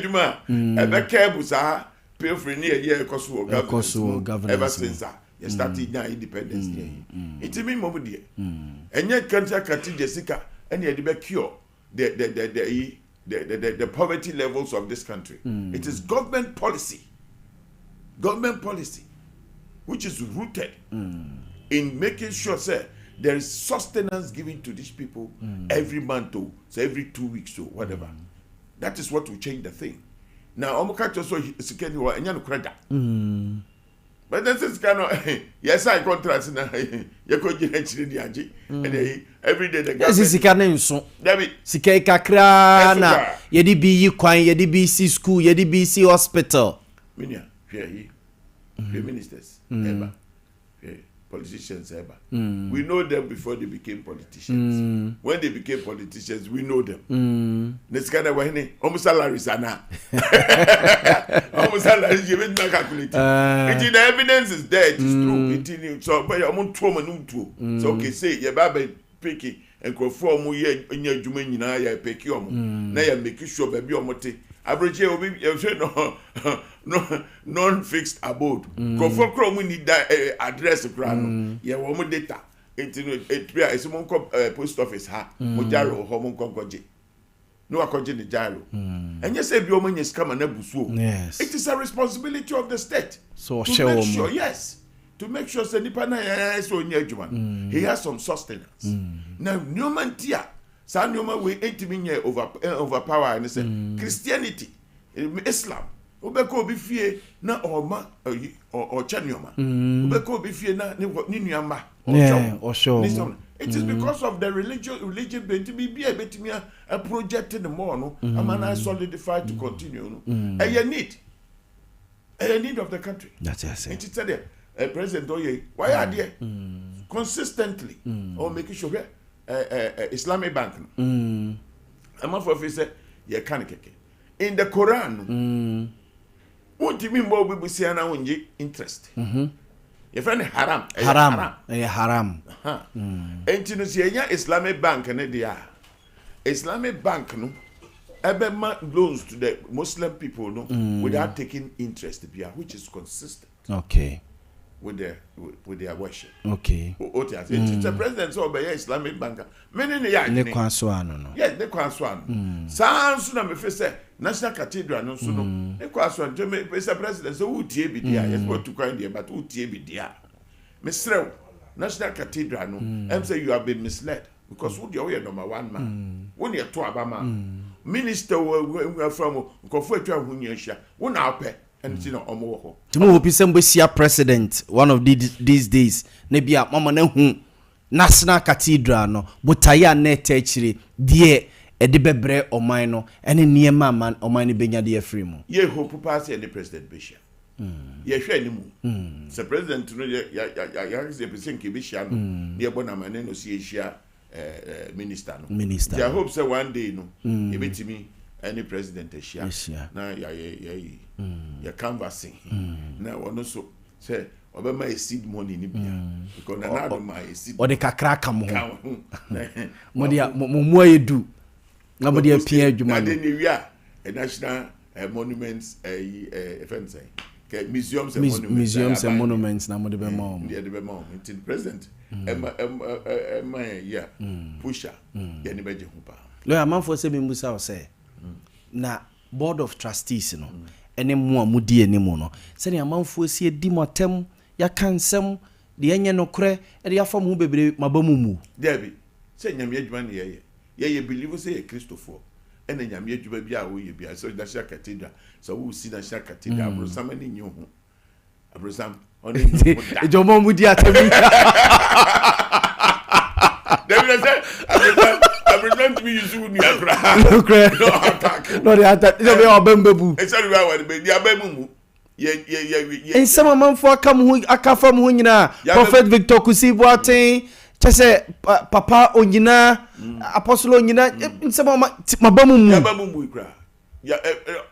G: Juma. And the cabusa pay for near year government. Ever since that. You started now independence. It's a minimum dear. And yet country Jessica and yet the cure the poverty levels of this country. It is government policy, which is rooted in making sure, sir, there is sustenance given to these people every month, or so every 2 weeks, or whatever. That is what will change the thing. Now, Omoka also is credit. But this is kind of yes, I contrast now. You could get and every day the
A: government. This is kind of so. David, Sike kakra na. Yedi bi kwan, yedi bi si school, yedi bi si hospital.
G: Minya, here he, the ministers, ever. politicians ever. We know them before they became politicians. When they became politicians, we know them. This kind of way, almost salaries are now. Almost salaries, you will not calculate. The evidence is there. It is true. So, but I'm on trauma. So, okay, say, your baby picky and conform ye in your Jumani, ya pick you. Now you make sure baby or mote. Average will be non-fixed abode. Conform chrome we need that address ground. Yeah, one data. It's a post office ha. Mojaro hormone concoje. No akonje the gyro. And yes, every woman is come and ebusu. Yes. It is a responsibility of the state.
A: So
G: to make sure, yes. To make sure that he has some sustenance. Now, Newman Tia, San Newman will 8 million overpower and say Christianity, Islam, Ubeko be fear na or Chanyoma, Ubeko be fear na Ninyama or show. It is because of the religion to be a bit a project in the morning, a man I solidified to continue. And you need of the country. That's it. It is there. President Oye, why are they consistently or making sure Islamic Bank? I'm not for say you can't in the Quran. What you mean by we say now interest? Your friend haram, haram. And you see, Islamic Bank and they are Islamic Bank no. Ebema loans to the Muslim people no without taking interest, which is consistent. Okay. With their worship. Okay. It's a president so by Islamic banker. Many ne kwanswano no. Yes, ne kwanswano. Sounds na me say National Cathedral no so no. Ne kwanswano je me president so utie bi dia. Yes, what to kind there but utie bi dia. Me srew National Cathedral no. Em say you have been misled because who the number one man. When you to abama. Minister from nkofo atwa hunya hia. Wo na apɛ. And you know, tomorrow be some president one of these days. Maybe a mama na National Cathedral no, but taya net actually dear a debebre or minor, and in near man or mine benya dear free mo. Ye hope pass any president Bishop. Ye share any mo. The president to ya present Bishop near Bonaman no see minister. Minister. I hope so one day no. You bet me. Any president is here. Now, you're canvassing. Now, one also say, Obama is seed money in Libya. Because another my seed. Or the kakra come home. What you do? Nobody appeared. You might a national monuments, fence. Museums and monuments. Now, the Bemom. The Bemom. It's present. Yeah. Pusher. Yanibedi Hupa. No, a man for saying Musa say. Na board of trustees no ene mo amudi enimo no se ne amanfo sie di motem ya kansem de enye no kre e de afam hu bebre mabamumu debi se nyame adwuma ne ye believe say Christopher ene nyame adwuma bi a wo ye bia so National Cathedral so wo si National Cathedral abrosam ne nyi ho abrosam oni e jomo mudi atemi debi say abrosam to be used to me no they attack no be obembebu e say we are be dia bemumu ye some man for come hu akafam hu nyina Prophet Victor Kusibuaten chese papa onyina apostle onyina some mabamumu ikra ya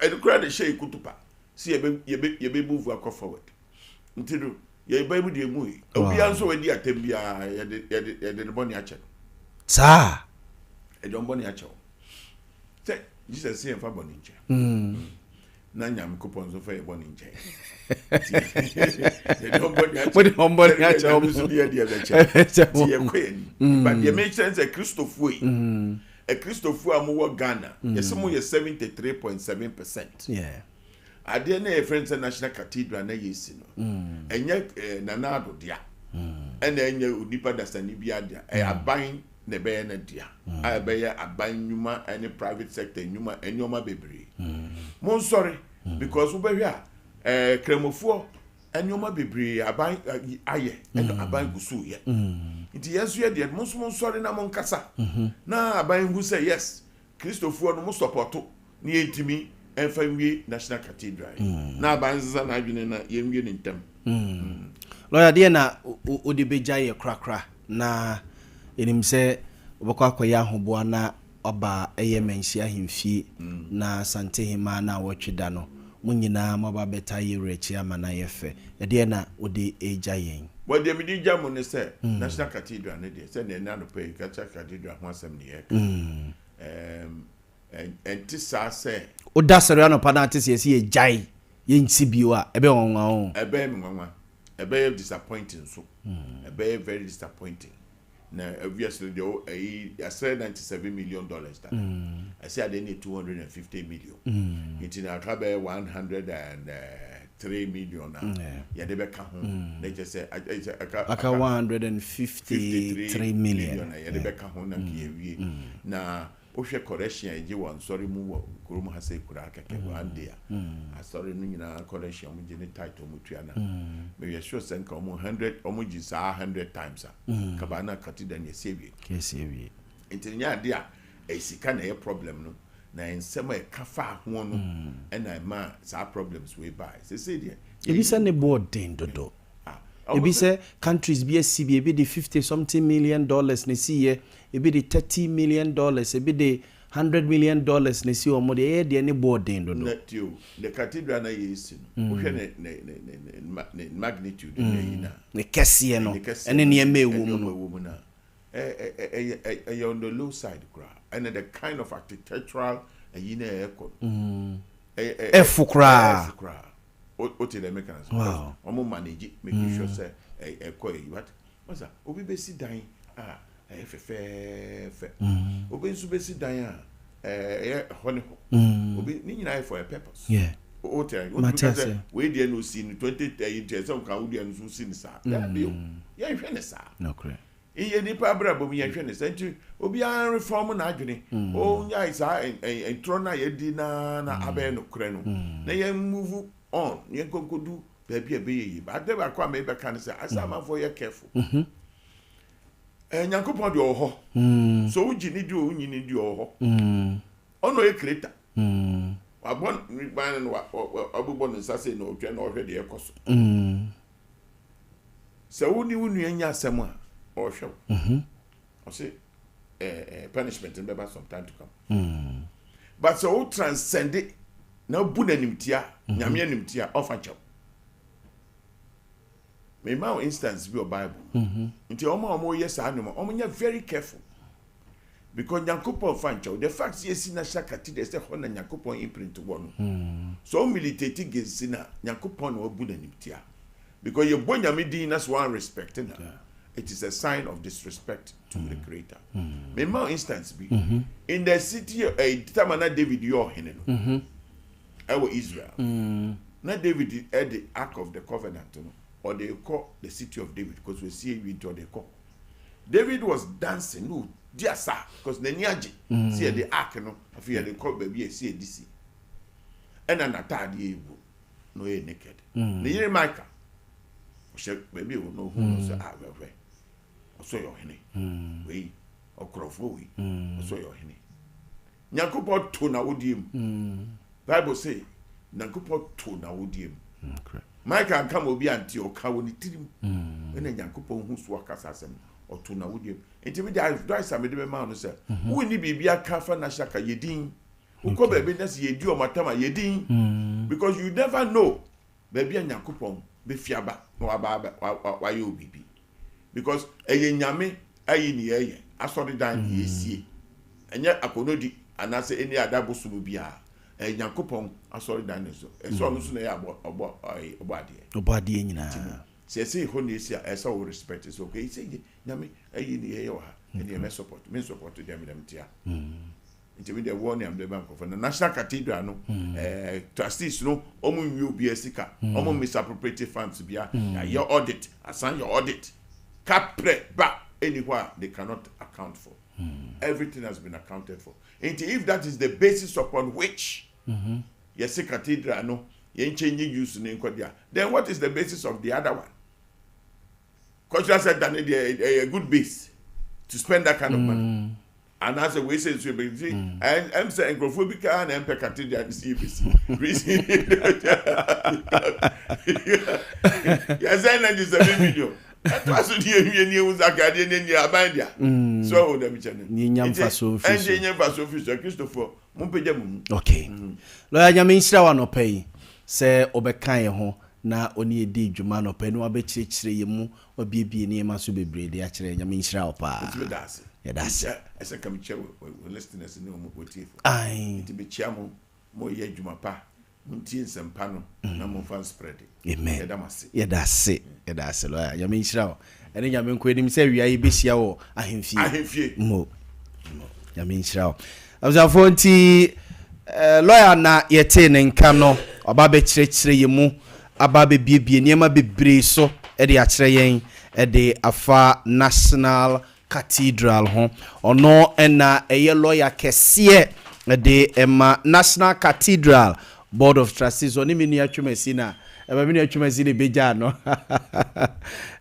G: e kra de shey kutupa si ye be move akọ forward ntido ye be mu de mu obi anso we di atembia ye de boni ache sa e don boni ache say Jesus say fa boni nche na nyam coupons of fa boni nche e don boni ache boni boni ache o so dia dia ache ti e kwen but the make sense a Christopher amu Ghana yesemo ye 73.7%. Yeah. Ade na friends National Cathedral na yesi no enye nanado dia ena enye onipa dasani bia dia e aban na be na dia a be ya aban nyuma any private sector nyuma enyoma bebre mon sorry because we be hia kremofo enyoma bebre aban aye eno aban gusu ye nti yesu ye dia mon sorry na mon kasa na aban gu say yes Christopher no mo supporto ni entimi enfa wie National Cathedral na abanza na adwene na yemwie ne ntam
A: lawyer dear na odi beja ye krakra na enim se obekwa akoya hoboa na oba eye menhia hemfie na sante hima na wotweda no munyina maba beta ye rechi ama na yefe dear na odi eja yen
G: what the media money say National Cathedral ne dey say na no pay Cathedral ho asem ne and this say
A: oda sere no pana ate se ye jai ye nsi bio a ebe wonwa o
G: ebe disappointing so ebe very disappointing na obviously I said $97 million that I said I need 250 million it in a trabe 103 million yeah they be count they just say
A: aka 153 million
G: yeah they be count na kiwi na ohwe correction eje won sorry mu kurum ha say kura keke ande a sorry no nyina correction mu je ne title mu tuana me we sure sen ka mu 100 omu ji sa 100 times ka ba na katida ne sewie
A: kesewie
G: entinya ade a esika na ye problem no na ensema e kafa ho no e na ma sa problems we buy say there
A: ebi se ne board den dodo ebi se countries be CB ebi the 50 something million dollars ne see ye ebi the 30 million dollars ebi the 100 million dollars ne see omo de de ne board den dodo
G: net you the cathedral na yes no hwe ne magnitude
A: ne kese no ene ne eme ewu
G: mu na on the low side gra and the kind of architectural yina ekọ
A: efukra
G: what the mechanism omo manage making sure say ekọ what what's that obi be si dan fe obi nso be si dan honey obi ni nyina for a purpose
A: yeah
G: we dey no see 2030 some can we dey no see sa that be yeah hwe ne sa
A: no correct
G: iye ni pa bra bom ye hwe ne sa nti obi an reform na adwene o nya isa en tro na ye di na abe no kre no na ye move on ye konkodu baby yi ba de ba kwa me be kan say asama for ye careful nyankopon de oho so uji ni di o nyi ni di oho ono e creator abon ban no abubọ no sase no otwe na ohwe de ekoso so woni wonu anya asem a ohwe o say punishment in be some time to come but so transcend it na bu na nimtia nyame nimtia ofacho me ma instance be your bible nti omo yes animo omo nya very careful because Nyankopon fancho the fact yes na shakati de say hona Nyankopon imprint one so militate against na Nyankopon no bu na nimtia because you bo nyame din as one respecting her it is a sign of disrespect to the creator me ma instance be in the city tamana David yo hene no our Israel na David had the ark of the covenant no or they call the city of David because we see it into the call David was dancing no dear sir because the niaji see the ark no afia the call baby see DC and an atade ebu no e naked the year Micah baby will know who say we so your hene we okrofo we so your hene Nyankopon to na wodiem Bible say Nyankopon to na wodiem
A: okay
G: Micah come obi anti o ka woni tirim ene Nyankopon hu so akasa asem o to na wodiem enti me dey advice am dey ma no say wo ni bibia ka fa na shaka yedin uko baby na se yedi o matama yedin because you never know baby Nyankopon be fiaba no wa ye obibi because eye nyame ayi ni eye asori dan yesie enye akonodi anase eni adabosu bia Nyankopon asori dan so eso no so na ya obade
A: nyina
G: say ho na esi esa wo respect is okay say nyame ayi ni eye wa eni me support them tia nti we dey warn am the bank of the National Cathedral no trustees no omo nwi obi asika omo misappropriate funds bia your audit assign your audit capre ba anywhere they cannot account for everything has been accounted for and if that is the basis upon which yes cathedral no yen change use in Kodia then what is the basis of the other one cultural said that a good base to spend that kind of money and as a way says you be and I'm saying graphobic and empire cathedral and CBC. Yes, I know this video. That was the news academy in your bandia. So the channel.
A: Ninyam faso official.
G: And Ninyam faso official Christopher Mumpejam.
A: Okay. Lawyer Nyaminsira wa no pay. Se obekan ye ho na oni edi dwuma no pay no abekirikire ye mu obiebie ne ma so bebre de akire Nyaminsira opa. Yeah, that's it. I said, come check with listeners in the motive. Aye, to be chairman, more ye jumapa, muntin some panel, no more fun spreading. Amen. Yeah, that's it. Yeah, that's it. I mean, show. And then you mean, quit him say, we are a busy hour. I him fear. Mo. I mean, show. I was a 40 lawyer na yete nenkano, ababe chire ye mu, ababe biebie, niema bebre so, edi achire yen, edi afa national cathedral ho ono ena eye lawyer kese de ema national cathedral board of trustees oni mini atwumasi na eba mini atwumasi le beja no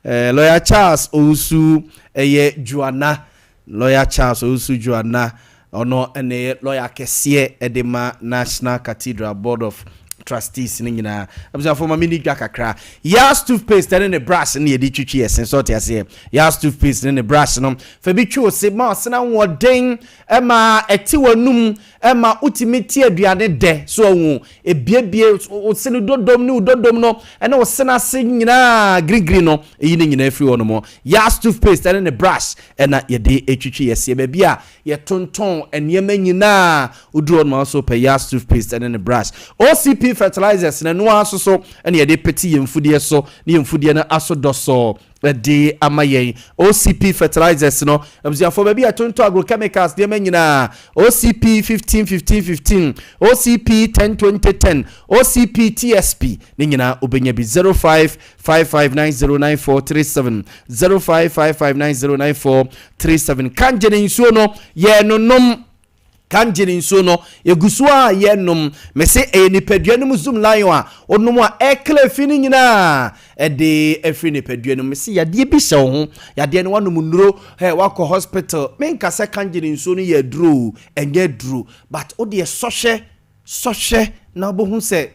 A: lawyer Charles Owusu eye Juana lawyer Charles Owusu Juana ono ene lawyer kese de ma national cathedral board of trustees ni nyina abusa for mini dwa kakra Yaw toothpaste and the brush ni edi twitwi esen so te ase Yaw toothpaste and the brush no fa bi twi o se ma sena woden ema eti wanum ema ultimate aduane de so hu ebiebie o se no dodom no ena o sena se nyina green no eyi ni nyina afri wono mo Yaw toothpaste and the brush ena ye de etwitwi ese ba bia ye tonton enema nyina uduro no so pa Yaw toothpaste and the brush OCP fertilizers na no aso so ene ye de peti yemfudie so ne yemfudie na aso doso de amayen OCP fertilizers no abusiafo ba bia tonton agrochemicals de manyina OCP 15 OCP 10 OCP TSP ne nyina obenya bi 0555909437 0555909437 kanjene nsuo no ye nonom kanjini nso no yegusua yenom mese enipaduanum zoom lion a onum a ekle fini nyina ede efri nipaduanum mese yade bi hye ho yade ne wanum nuro wako hospital menka se kanjini nso no ye duro enye duro but ode sohye na bohu se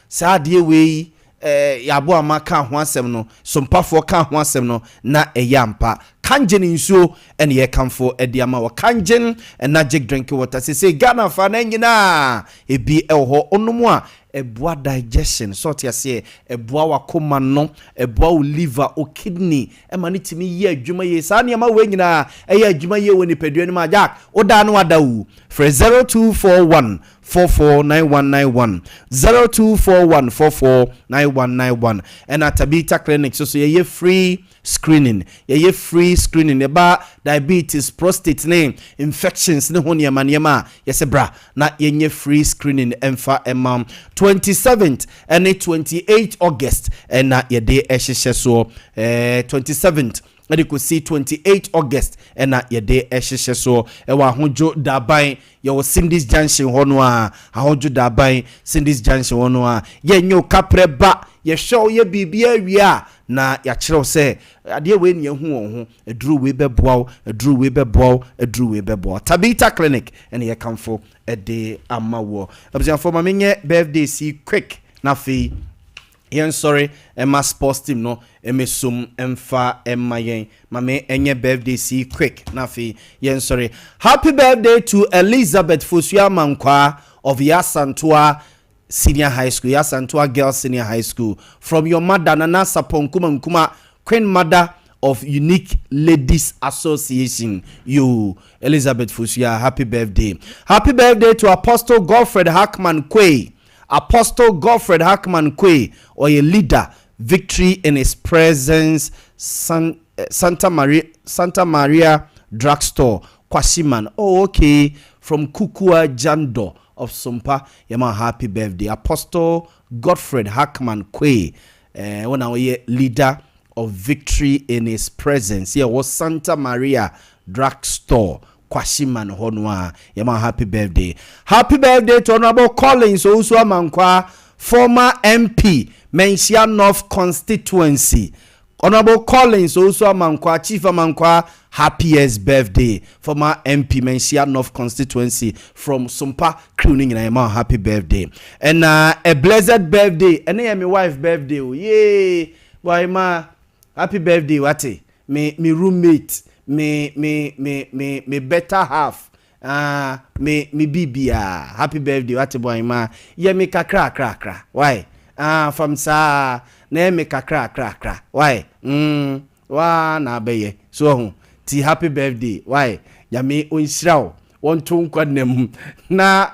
A: sa de we Yaw Boamah ka ho asem no Sompa fo ka ho asem no na eyampa kanjeni nsuo ene ye kamfo ediama wo kanjen na jig drink water say Ghana fa na nyina ebi eho onomu a eboa digestion sort ya say eboa wakoma no eboa o liver o kidney ema ne timi ye adwuma ye sa ne ma we nyina eye adwuma ye woni padua ma jack oda no ada wu for 0241 449191 0241449191 and at Tabita Clinic so ye free screening eba diabetes prostate name infections ne honia maniema yes bra na ye free screening emfa emam 27th and 28th August and na ye de ehhehye so 27th and you could see 28 August and na ye de ehhehye so e wa hojo daban ye wo Cindy's Junction hono a hojo daban Cindy's Junction hono a ye nyo kapreba ye show ye bibia wia na ya kire se ade we ne hu ho eduru we beboa Tabita Clinic and ye kamfo ede amawo abia for mamenye birthday see quick na fi yen sorry Emma sports team no emesum emfa emayen mame enye birthday see quick na fi yen sorry happy birthday to Elizabeth Fosua Mankwa of Yasantua Senior High School, Yasantua Girls Senior High School, from your mother Nana Sapon Nkuma, Queen Mother of Unique Ladies Association. You, Elizabeth Fosua, happy birthday. Happy birthday to Apostle Godfred Hackman Quay. Or a leader, victory in his presence, Santa Maria Drugstore, Kwasiman. Oh, okay, from Kukua Jando of Sompa. Yama happy birthday. Apostle Godfred Hackman Quay. When I was leader of victory in his presence. Here was Santa Maria Drugstore. Kwashiman Honwa. Yama happy birthday. Happy birthday to Honorable Collins Ousua Mankwa, former MP, Menchia North Constituency. Honorable Collins also Amankwa, Chief Amankwa, happiest birthday. Former MP Mensia North constituency from Sompa, crooning in a happy birthday. And a blessed birthday. And I am my wife birthday. Yay! Why ma happy birthday, wati? Me roommate, me better half. Me bibia. Happy birthday, wati boy ma. Yeah, me kra. Why? From sa na me kra. Why? Wa na beye. So ti happy birthday. Why? Ya me onhyiraw. Won to nkwadnam. Na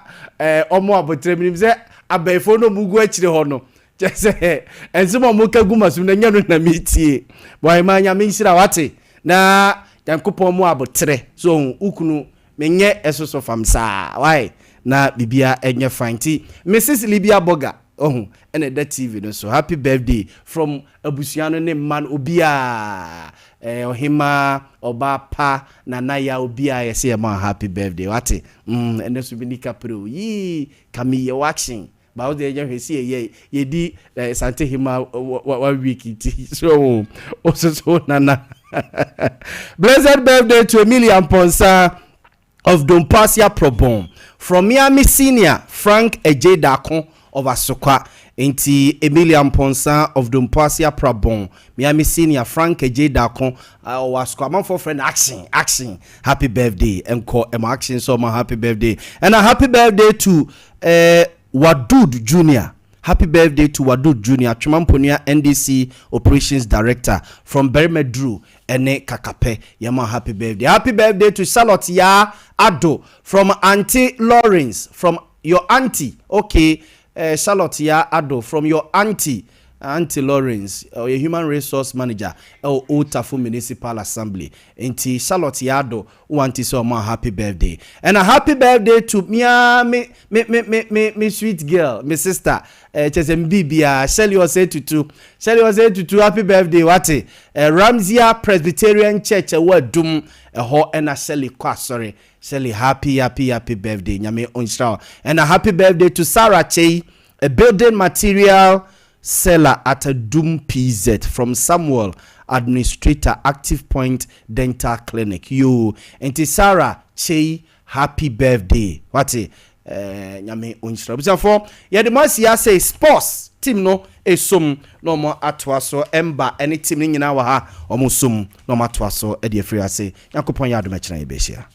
A: omo abotrem se abefo no mugu akire ho no. Jese enzimo mo kagu masum na nyano na metie. Why ma nya me nhyira wate. Na yankopon mo abotre. So ukunu menye esoso fam sa. Why? Na bibia enye fanti. Mrs. Libia Boga. Oh, and that TV no so happy birthday from Abusiano ne man obia ohima oba pa nanaya obia yesi ma happy birthday wate and this be nika pro yi kami ye watching ba o de je see ye di sante hima 1 week it so also nana blessed birthday to Emilian Ponsa of Dompasia Probon from Miami Senior Frank Ade Akye of Asokwa enti Emilian Ponsa of Dompasia Probon Miami Senior Frank Ade Akye of Asokwa man for friend action happy birthday enko action so my happy birthday and a happy birthday to Wadud Jr. Happy birthday to Wadud Jr. Chumamponia NDC Operations Director from Bermedru Ene Kakape. Yama happy birthday. Happy birthday to Charlotte Ya Ado from Auntie Lawrence from your auntie. Okay, Charlotte Ya Ado from your auntie Lawrence, your human resource manager, Otafu Municipal Assembly. Inti Charlotte Yado, wanti so my happy birthday. And a happy birthday to me sweet girl, my sister, Bibia. Shelly was 82. Happy birthday, wati. Ramsia Presbyterian Church, a word doom, a ho and a Shelly kwa, sorry. Shelly, happy birthday. Nyame onstra. And a happy birthday to Sarah Che, a building material seller at a Doom PZ from Samuel, administrator, Active Point Dental Clinic. You and Sarah Che, happy birthday. What nyame onstra. But for the must say sports team no esum no more atwaso emba any team nyina wa ha omusum no more atwaso e de free ase yakopon ya do mechina ye be hia.